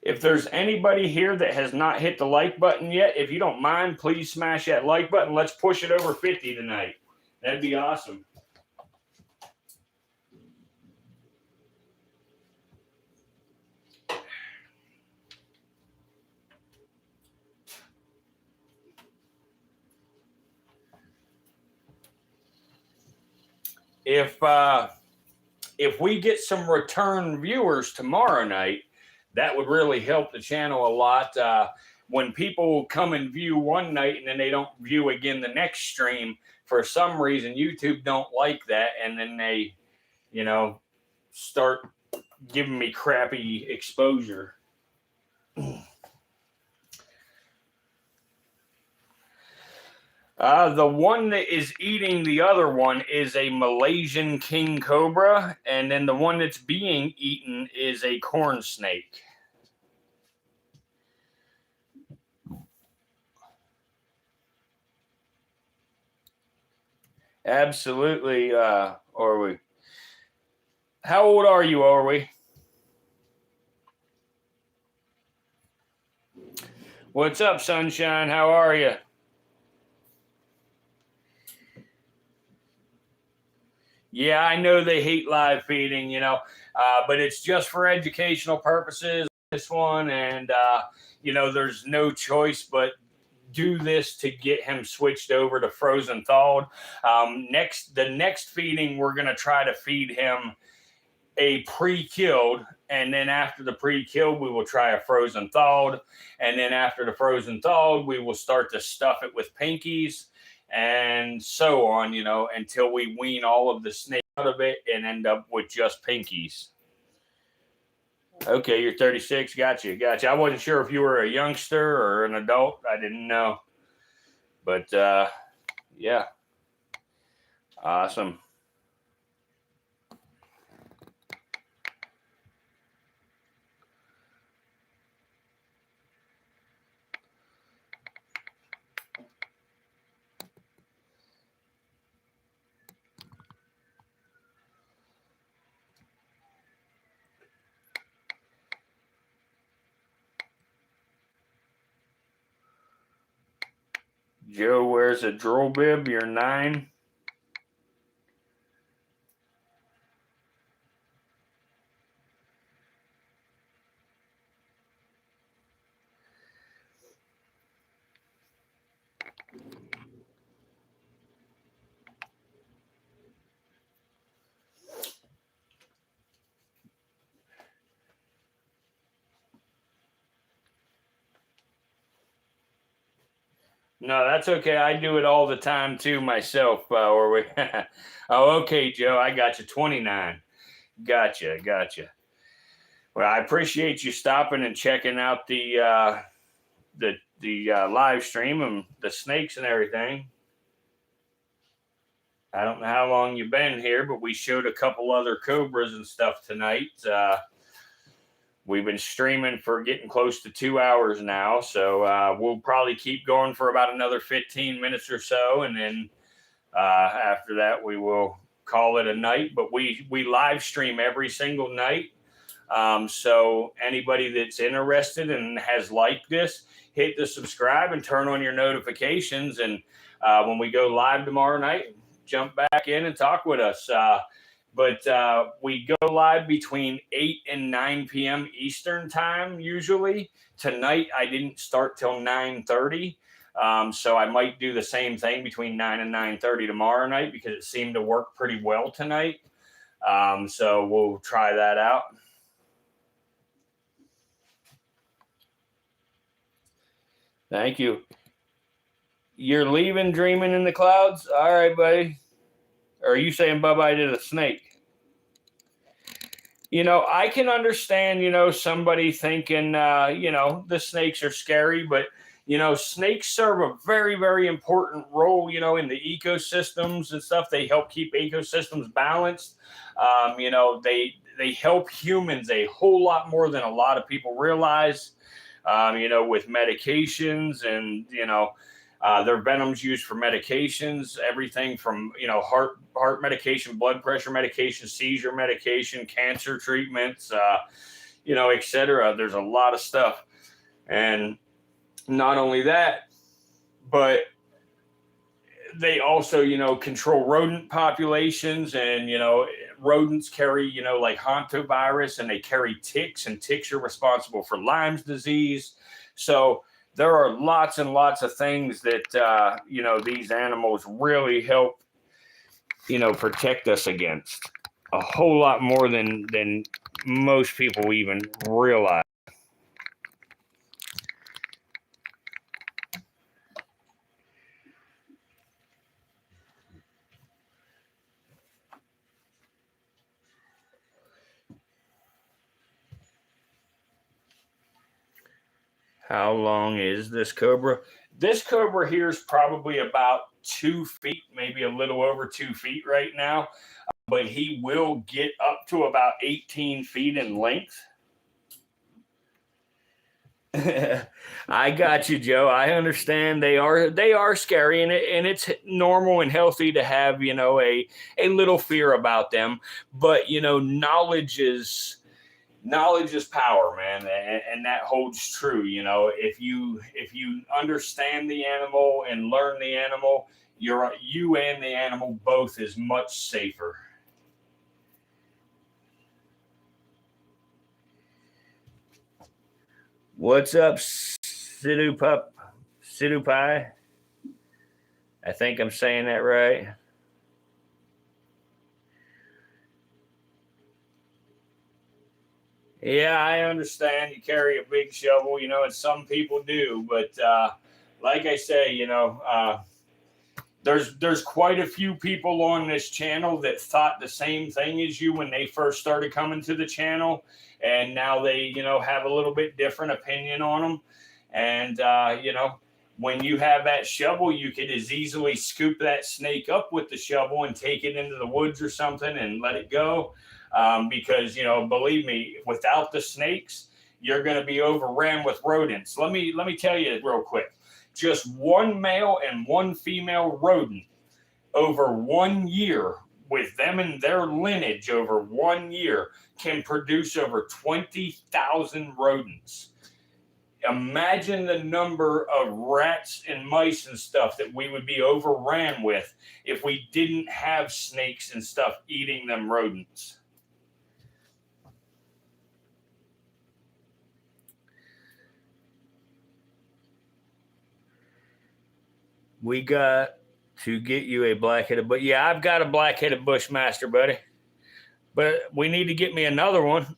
[SPEAKER 1] If there's anybody here that has not hit the like button yet, if you don't mind, please smash that like button. Let's push it over 50 tonight. That'd be awesome. If we get some return viewers tomorrow night, that would really help the channel a lot. When people come and view one night and then they don't view again the next stream, for some reason YouTube don't like that, and then they start giving me crappy exposure. The one that is eating the other one is a Malaysian king cobra, and then the one that's being eaten is a corn snake. Absolutely, Orwe. How old are you, Orwe? What's up, Sunshine? How are you? Yeah, I know they hate live feeding, but it's just for educational purposes, this one. And, there's no choice but do this to get him switched over to frozen thawed. The next feeding, we're going to try to feed him a pre-killed, and then after the pre-killed, we will try a frozen thawed, and then after the frozen thawed, we will start to stuff it with pinkies, and so on, until we wean all of the snake out of it and end up with just pinkies. Okay, you're 36. Gotcha. I wasn't sure if you were a youngster or an adult. I didn't know, but yeah, awesome. Joe wears a drill bib. You're 9. No, that's okay. I do it all the time too myself. Oh, okay, Joe. I got you. 29. Gotcha. Well, I appreciate you stopping and checking out the live stream and the snakes and everything. I don't know how long you've been here, but we showed a couple other cobras and stuff tonight. We've been streaming for getting close to 2 hours now, so we'll probably keep going for about another 15 minutes or so, and then after that we will call it a night. But we live stream every single night, so anybody that's interested and has liked this, hit the subscribe and turn on your notifications, and when we go live tomorrow night, jump back in and talk with us. But we go live between 8 and 9 p.m. Eastern time usually. Tonight, I didn't start till 9:30. So I might do the same thing between 9 and 9:30 tomorrow night because it seemed to work pretty well tonight. So we'll try that out. Thank you. You're leaving Dreaming in the Clouds? All right, buddy. Or are you saying bye-bye to the snake? I can understand, somebody thinking, the snakes are scary, but, snakes serve a very, very important role, in the ecosystems and stuff. They help keep ecosystems balanced. They help humans a whole lot more than a lot of people realize, with medications and, their venom's used for medications, everything from, heart medication, blood pressure medication, seizure medication, cancer treatments, et cetera. There's a lot of stuff. And not only that, but they also, control rodent populations, and, rodents carry, like hantavirus, and they carry ticks, and ticks are responsible for Lyme's disease. So there are lots and lots of things that, these animals really help, protect us against a whole lot more than most people even realize. How long is this cobra? This cobra here is probably about 2 feet, maybe a little over 2 feet right now, but he will get up to about 18 feet in length. I got you, Joe. I understand they are scary, and it's normal and healthy to have a little fear about them. But knowledge is power, man, and that holds true. If you understand the animal and learn the animal, you and the animal both is much safer. What's up, Sidhu Pup? Sidhu Pie? I think I'm saying that right. Yeah, I understand you carry a big shovel, and some people do, but like I say, there's quite a few people on this channel that thought the same thing as you when they first started coming to the channel, and now they have a little bit different opinion on them. And when you have that shovel, you could as easily scoop that snake up with the shovel and take it into the woods or something and let it go, because believe me, without the snakes, you're going to be overran with rodents. Let me tell you real quick. Just one male and one female rodent over 1 year, with them and their lineage over 1 year, can produce over 20,000 rodents. Imagine the number of rats and mice and stuff that we would be overran with if we didn't have snakes and stuff eating them rodents. We got to get you a black-headed, but yeah, I've got a black-headed bushmaster, buddy. But we need to get me another one.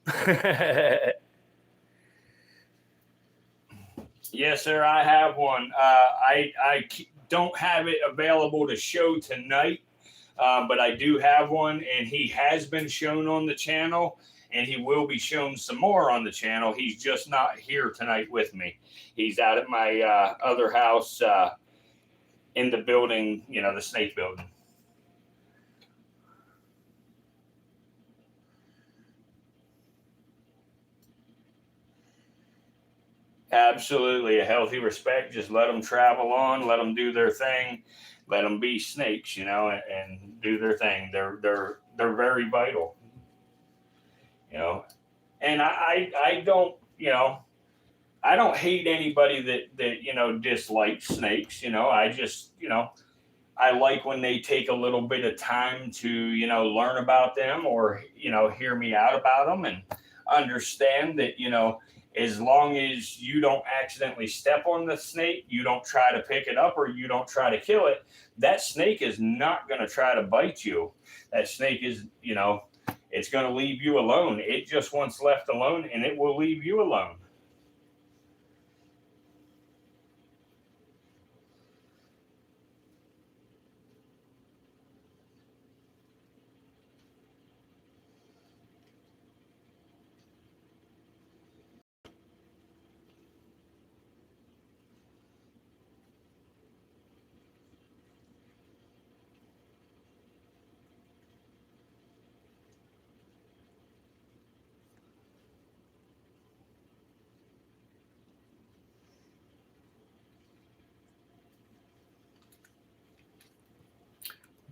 [SPEAKER 1] Yes, sir, I have one. I don't have it available to show tonight, but I do have one, and he has been shown on the channel, and he will be shown some more on the channel. He's just not here tonight with me. He's out at my other house in the building, the snake building. Absolutely, a healthy respect. Just let them travel on, let them do their thing, let them be snakes, and do their thing. They're very vital, And I don't, I don't hate anybody that dislikes snakes. I just, I like when they take a little bit of time to, learn about them, or, hear me out about them, and understand that, as long as you don't accidentally step on the snake, you don't try to pick it up, or you don't try to kill it, that snake is not going to try to bite you. That snake is, it's going to leave you alone. It just wants left alone, and it will leave you alone.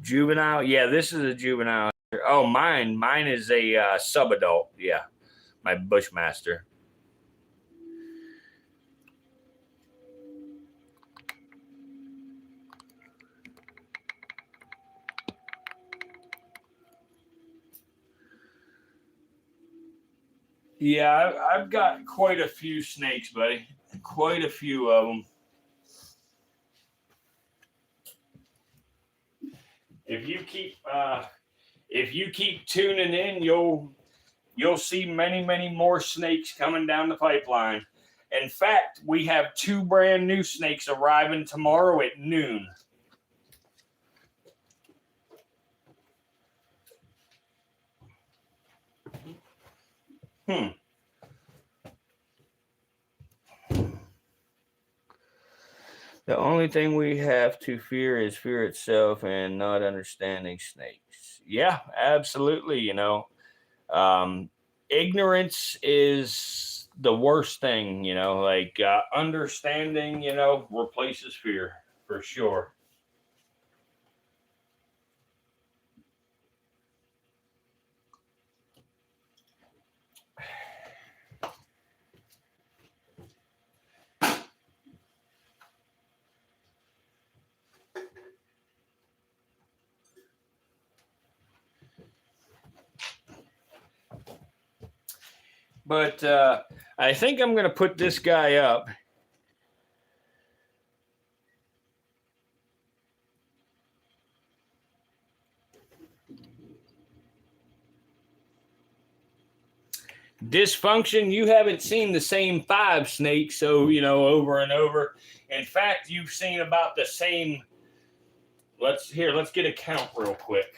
[SPEAKER 1] Juvenile? Yeah, this is a juvenile. Oh, mine is a subadult. Yeah, my bushmaster. Yeah, I've got quite a few snakes, buddy. Quite a few of them. If you keep tuning in, you'll see many more snakes coming down the pipeline. In fact, we have 2 brand new snakes arriving tomorrow at noon. only thing we have to fear is fear itself and not understanding snakes. Yeah, absolutely. Ignorance is the worst thing, like understanding, replaces fear for sure. But I think I'm going to put this guy up. Dysfunction, you haven't seen the same 5 snakes, so, over and over. In fact, you've seen about the same. Let's get a count real quick.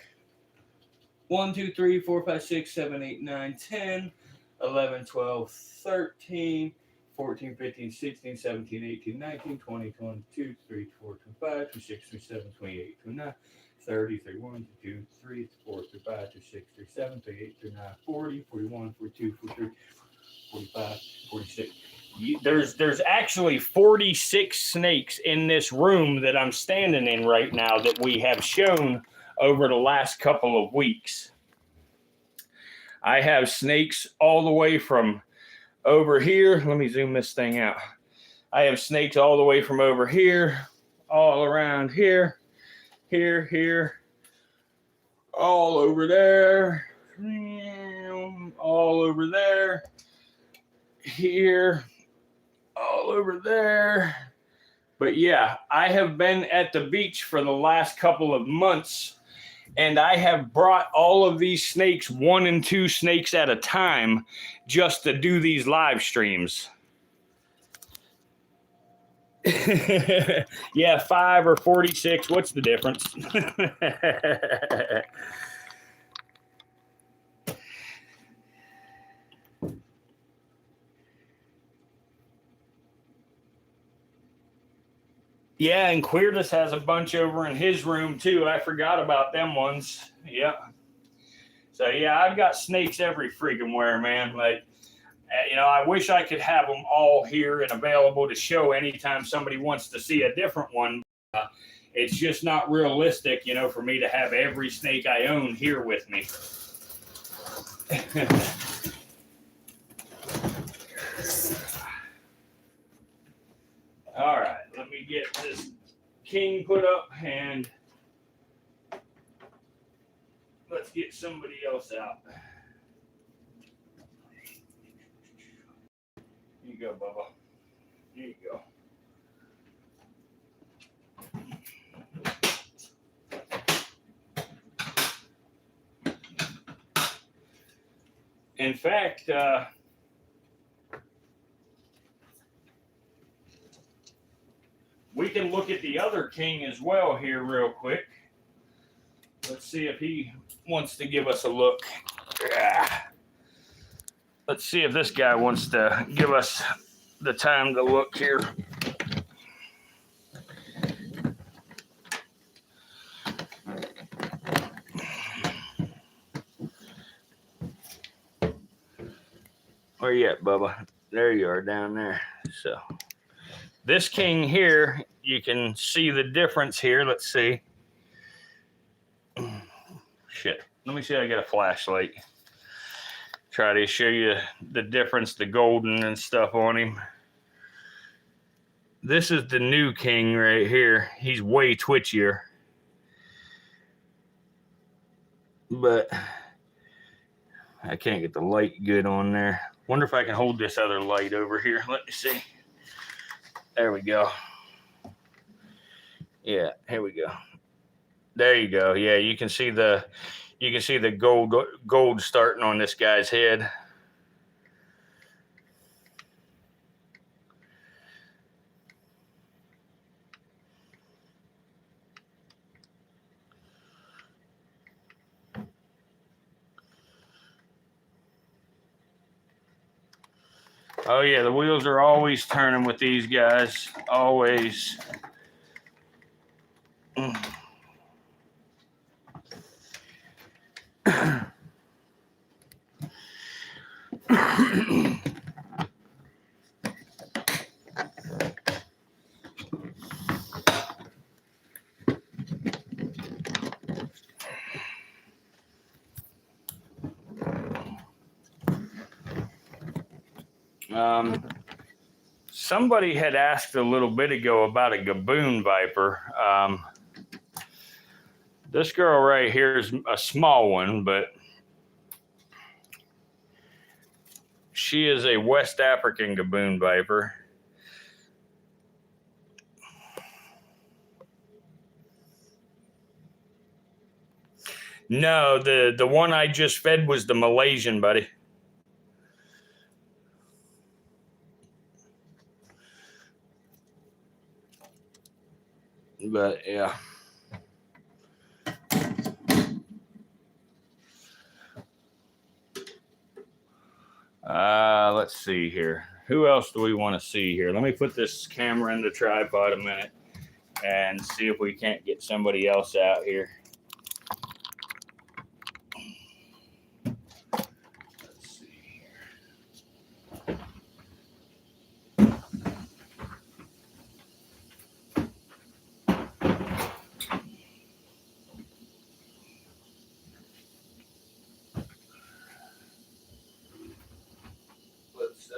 [SPEAKER 1] 1, 2, 3, 4, 5, 6, 7, 8, 9, 10, 11, 12, 13, 14, 15, 16, 17, 18, 19, 20, 22, 23, 24, 25, 26, 27, 28, 29, 30, 31, 32, 33, 34, 35, 36, 37, 38, 39, 40, 41, 42, 43, 45, 46. There's actually 46 snakes in this room that I'm standing in right now that we have shown over the last couple of weeks. I have snakes all the way from over here. Let me zoom this thing out. I have snakes all the way from over here, all around here, here, all over there, all over there, here, all over there. But yeah, I have been at the beach for the last couple of months, and I have brought all of these snakes, 1 and 2 snakes at a time, just to do these live streams. Yeah, 5 or 46, what's the difference? Yeah, and Queerless has a bunch over in his room too. I forgot about them ones. Yeah. So yeah, I've got snakes every freaking where, man. Like, I wish I could have them all here and available to show anytime somebody wants to see a different one. It's just not realistic, for me to have every snake I own here with me. All right, let me get this king put up and let's get somebody else out. Here you go, Bubba. Here you go. In fact, we can look at the other king as well here real quick. Let's see if he wants to give us a look. Let's see if this guy wants to give us the time to look here. Where you at, Bubba? There you are down there. So this king here, you can see the difference here. Let's see. Shit. Let me see if I get a flashlight. Try to show you the difference, the golden and stuff on him. This is the new king right here. He's way twitchier. But I can't get the light good on there. Wonder if I can hold this other light over here. Let me see. There we go. Yeah, here we go. There you go. Yeah, you can see the gold starting on this guy's head. Oh yeah, the wheels are always turning with these guys. Always. Somebody had asked a little bit ago about a gaboon viper. This girl right here is a small one, but she is a West African gaboon viper. No, the one I just fed was the Malaysian, buddy. But yeah. Let's see here. Who else do we want to see here? Let me put this camera in the tripod a minute and see if we can't get somebody else out here. Let's see here. Let's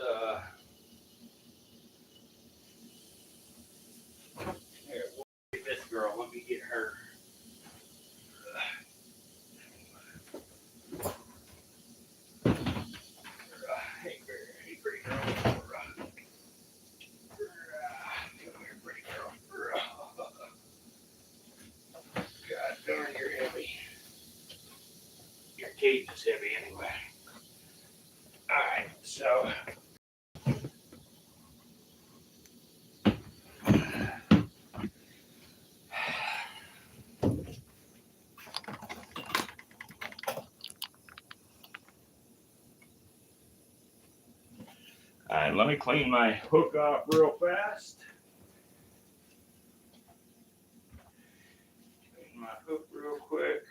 [SPEAKER 1] here, we'll get this girl. Let me get her. Hey, pretty girl. Come here, pretty girl. God darn, you're heavy. Your cage is heavy anyway. All right, so. All right, let me clean my hook off real fast. Clean my hook real quick.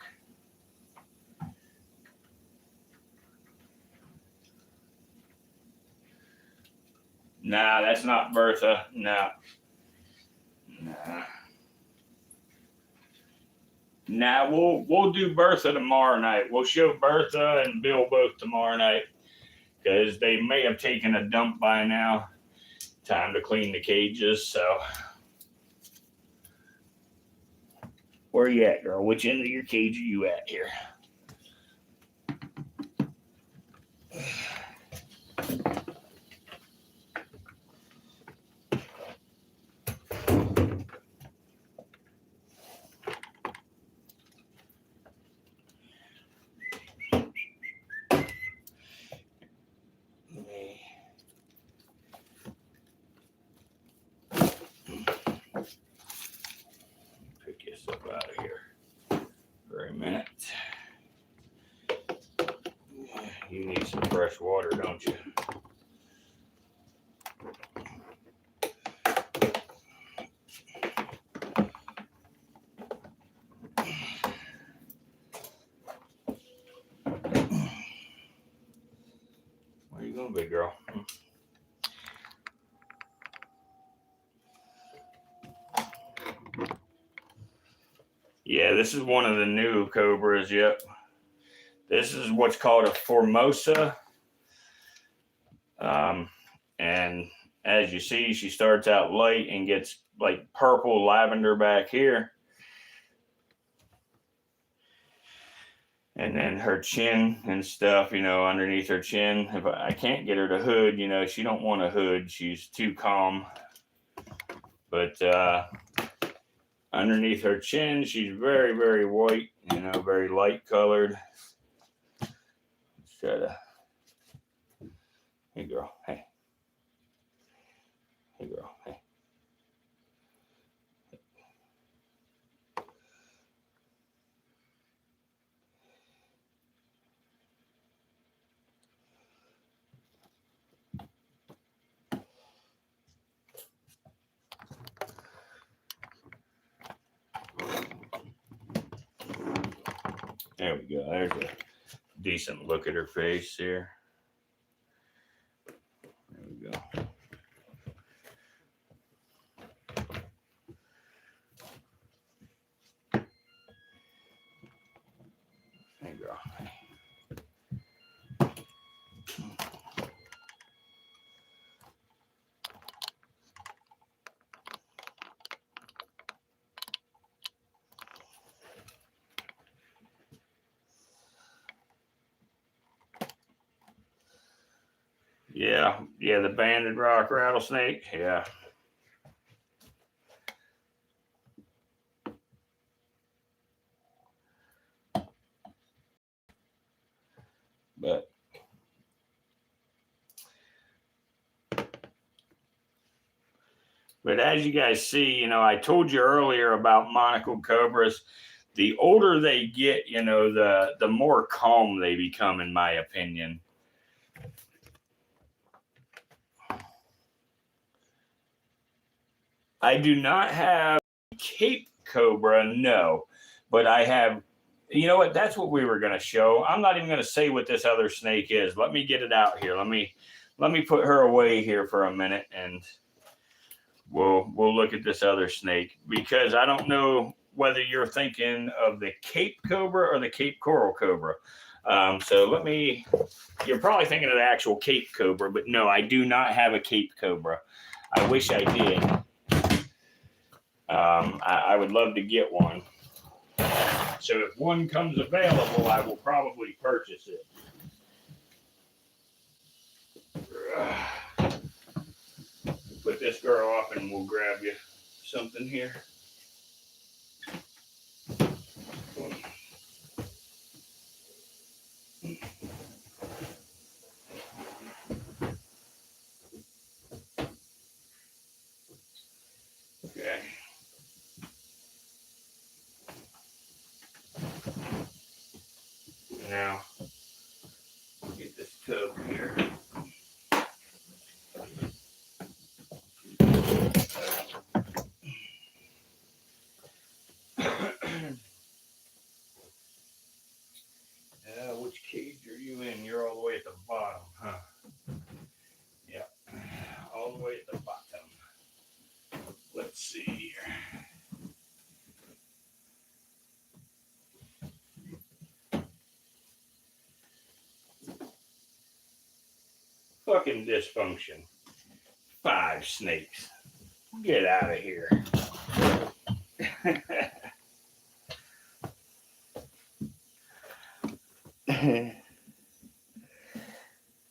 [SPEAKER 1] Nah, that's not Bertha. No. Nah, we'll do Bertha tomorrow night. We'll show Bertha and Bill both tomorrow night because they may have taken a dump by now. Time to clean the cages. So, where you at, girl? Which end of your cage are you at here? Pick yourself out of here for a minute. You need some fresh water, don't you? Where you going, big girl? Yeah, this is one of the new Cobras. Yep. This is what's called a Formosa. And as you see, she starts out light and gets like purple lavender back here. And then her chin and stuff, underneath her chin. If I can't get her to hood, she don't want a hood. She's too calm. But underneath her chin, she's very, very white, very light colored. Let's try to. Hey, girl. Hey. Hey, girl. Hey. There we go. There's a decent look at her face here. There we go. Hey, girl. Yeah, the banded rock rattlesnake. Yeah. But as you guys see, I told you earlier about monocled cobras. The older they get, the more calm they become, in my opinion. I do not have Cape Cobra, no, but I have. You know what? That's what we were going to show. I'm not even going to say what this other snake is. Let me get it out here. Let me put her away here for a minute, and we'll look at this other snake, because I don't know whether you're thinking of the Cape Cobra or the Cape Coral Cobra. So you're probably thinking of the actual Cape Cobra, but no, I do not have a Cape Cobra. I wish I did. I would love to get one. So if one comes available, I will probably purchase it. Put this girl off and we'll grab you something here. Okay. Now, get this tub here. Which cage are you in? You're all the way at the bottom, huh? Yep. All the way at the bottom. Let's see here. Fucking dysfunction. 5 snakes. Get out of here.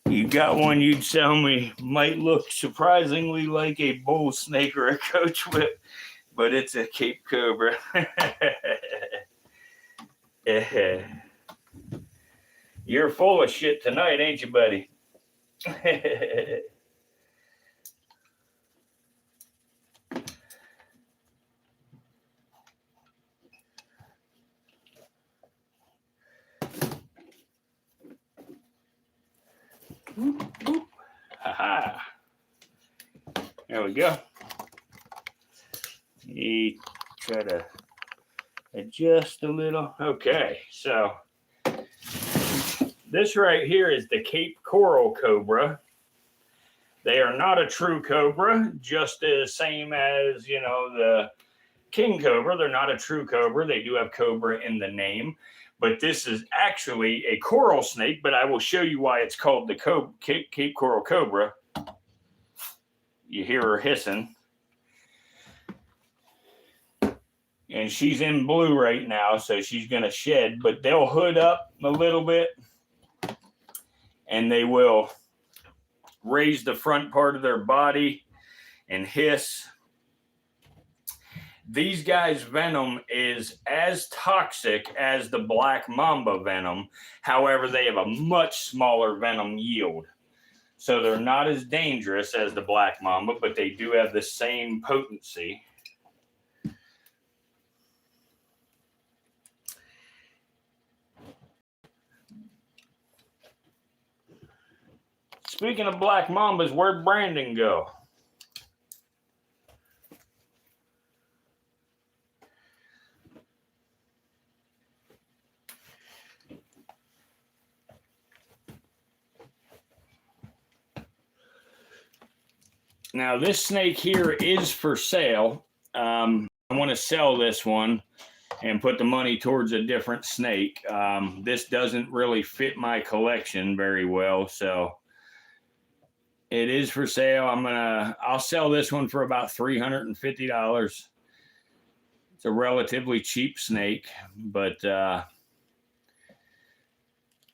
[SPEAKER 1] You got one you'd tell me might look surprisingly like a bull snake or a coach whip, but it's a Cape Cobra. You're full of shit tonight, ain't you, buddy? Aha. There we go. You try to adjust a little. Okay, so this right here is the Cape Coral Cobra. They are not a true cobra, just as same as, the king cobra. They're not a true cobra. They do have cobra in the name, but this is actually a coral snake, but I will show you why it's called the Cape Coral Cobra. You hear her hissing. And she's in blue right now, so she's going to shed, but they'll hood up a little bit, and they will raise the front part of their body and hiss. These guys' venom is as toxic as the black mamba venom. However, they have a much smaller venom yield. So they're not as dangerous as the black mamba, but they do have the same potency. Speaking of black mambas, where'd Brandon go? Now, this snake here is for sale. I want to sell this one and put the money towards a different snake. This doesn't really fit my collection very well, so it is for sale. I'll sell this one for about $350. It's a relatively cheap snake, but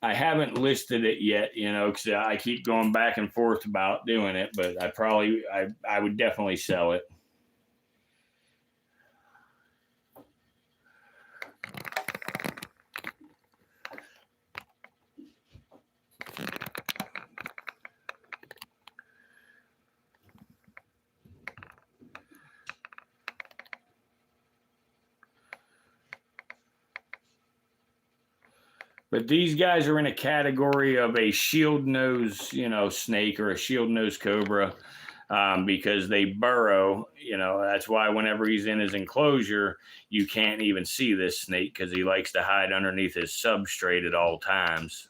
[SPEAKER 1] I haven't listed it yet, you know, because I keep going back and forth about doing it, but I would definitely sell it. But these guys are in a category of a shield nose, you know, snake or a shield nose cobra, because they burrow. You know, that's why whenever he's in his enclosure, you can't even see this snake because he likes to hide underneath his substrate at all times.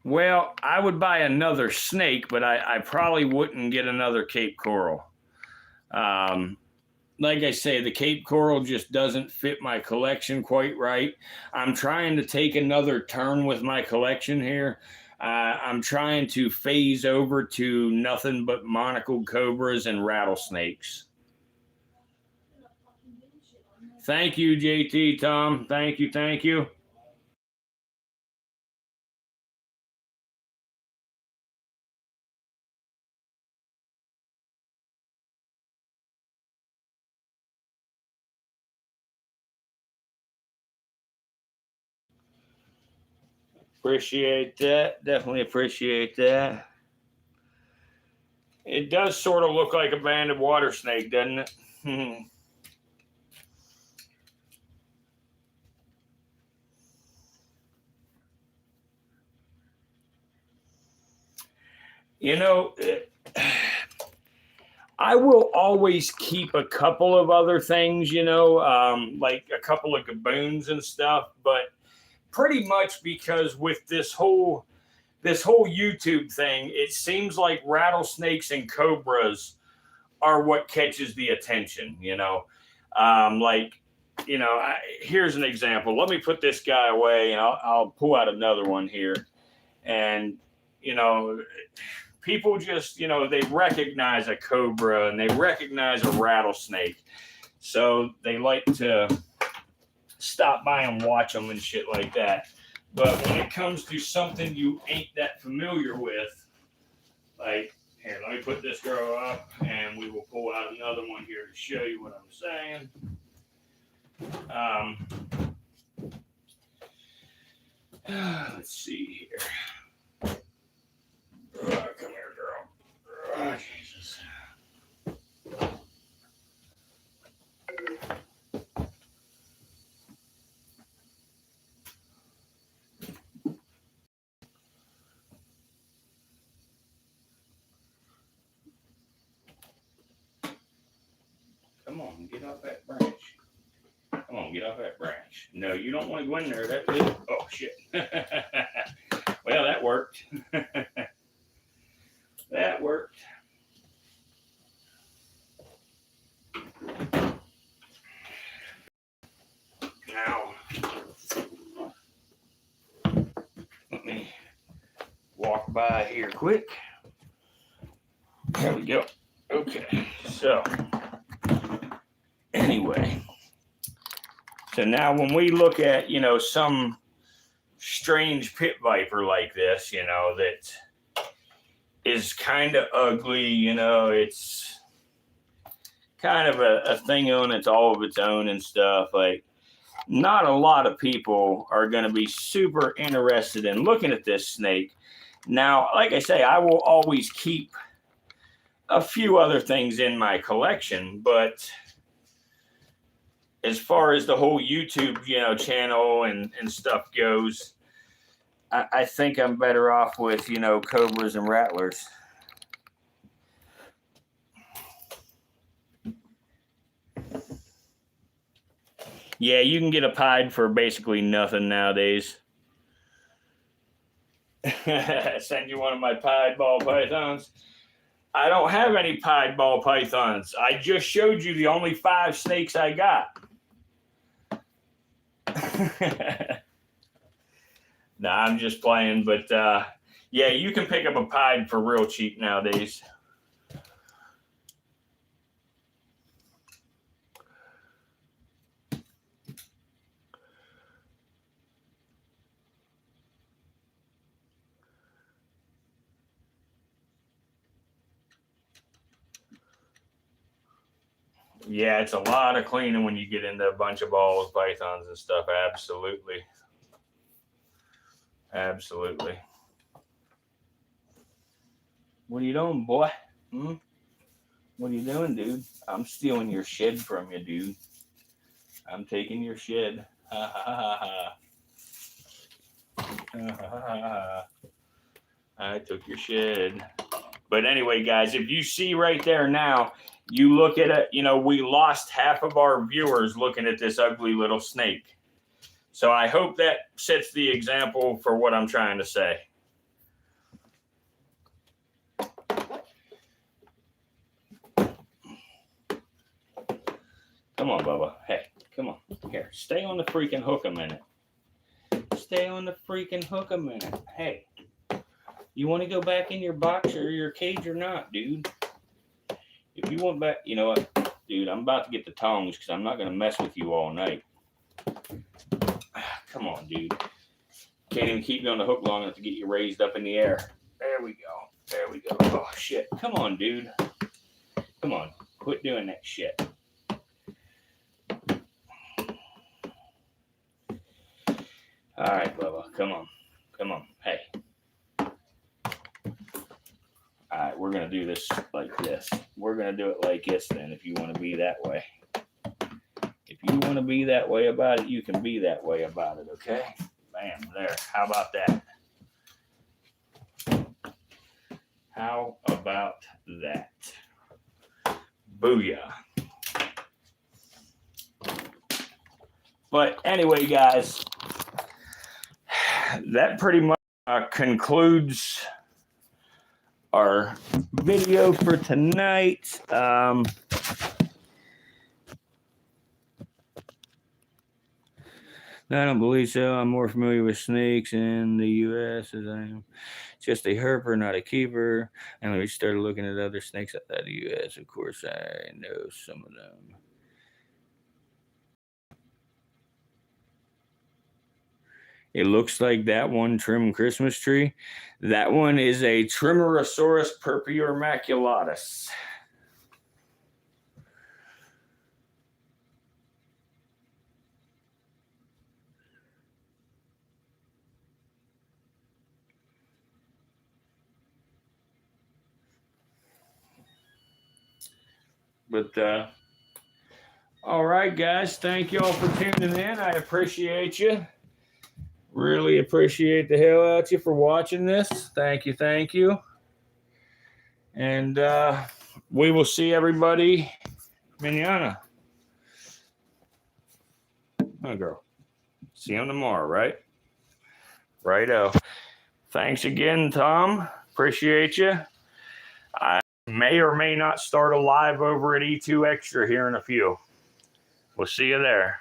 [SPEAKER 1] Well, I would buy another snake, but I probably wouldn't get another Cape Coral. Like I say, the Cape Coral just doesn't fit my collection quite right. I'm trying to take another turn with my collection here. I'm trying to phase over to nothing but monocled cobras and rattlesnakes. Thank you, JT Tom. Thank you. Thank you. Appreciate that. Definitely appreciate that. It does sort of look like a banded water snake, doesn't it? You know, I will always keep a couple of other things, you know, like a couple of gaboons and stuff, but pretty much because with this whole YouTube thing, it seems like rattlesnakes and cobras are what catches the attention, you know. Like, you know, here's an example. Let me put this guy away, and I'll pull out another one here. And, you know, people just, you know, they recognize a cobra and they recognize a rattlesnake. So they like to stop by and watch them and shit like that. But when it comes to something you ain't that familiar with, like, here, let me put this girl up and we will pull out another one here to show you what I'm saying. Let's see here. Come here, girl. Oh, Jesus. Come on, get off that branch. Come on, get off that branch. No, you don't want to go in there. That is, oh, shit. Well, that worked. That worked. Now, let me walk by here quick. There we go. Okay, so anyway, so now when we look at, you know, some strange pit viper like this, you know, that is kind of ugly, you know, it's kind of a thing on its all of its own and stuff. Like, not a lot of people are going to be super interested in looking at this snake. Now, like I say, I will always keep a few other things in my collection, but as far as the whole YouTube, you know, channel and stuff goes, I think I'm better off with, you know, cobras and rattlers. Yeah, you can get a pied for basically nothing nowadays. Send you one of my pied ball pythons. I don't have any pied ball pythons. I just showed you the only 5 snakes I got. Nah, I'm just playing, but yeah, you can pick up a pied for real cheap nowadays. Yeah, it's a lot of cleaning when you get into a bunch of balls, pythons, and stuff. Absolutely. Absolutely. What are you doing, boy? What are you doing, dude? I'm stealing your shed from you, dude. I'm taking your shed. Ha ha ha ha. Ha ha ha ha. I took your shed. But anyway, guys, if you see right there now, you look at it, you know, we lost half of our viewers looking at this ugly little snake. So I hope that sets the example for what I'm trying to say. Come on, Bubba. Hey, come on. Here, stay on the freaking hook a minute. Stay on the freaking hook a minute. Hey, you want to go back in your box or your cage or not, dude? If you want back, you know what, dude, I'm about to get the tongs because I'm not going to mess with you all night. Come on, dude. Can't even keep you on the hook long enough to get you raised up in the air. There we go. There we go. Oh, shit. Come on, dude. Come on. Quit doing that shit. All right, Bubba. Come on. Come on. Hey. All right, we're going to do this like this. We're going to do it like this then if you want to be that way. If you want to be that way about it, you can be that way about it, okay? Bam, there. How about that? How about that? Booyah. But anyway, guys, that pretty much concludes our video for tonight. I don't believe so. I'm more familiar with snakes in the U.S. as I am just a herper, not a keeper. And when we started looking at other snakes outside the U.S., of course, I know some of them. It looks like that one trim Christmas tree. That one is a Trimerosaurus purpureumaculatus. But all right, guys, thank you all for tuning in. I appreciate you. Really appreciate the hell out of you for watching this. Thank you, thank you. And we will see everybody mañana. Oh, girl. See you tomorrow, right? Righto. Thanks again, Tom. Appreciate you. I may or may not start a live over at E2 Extra here in a few. We'll see you there.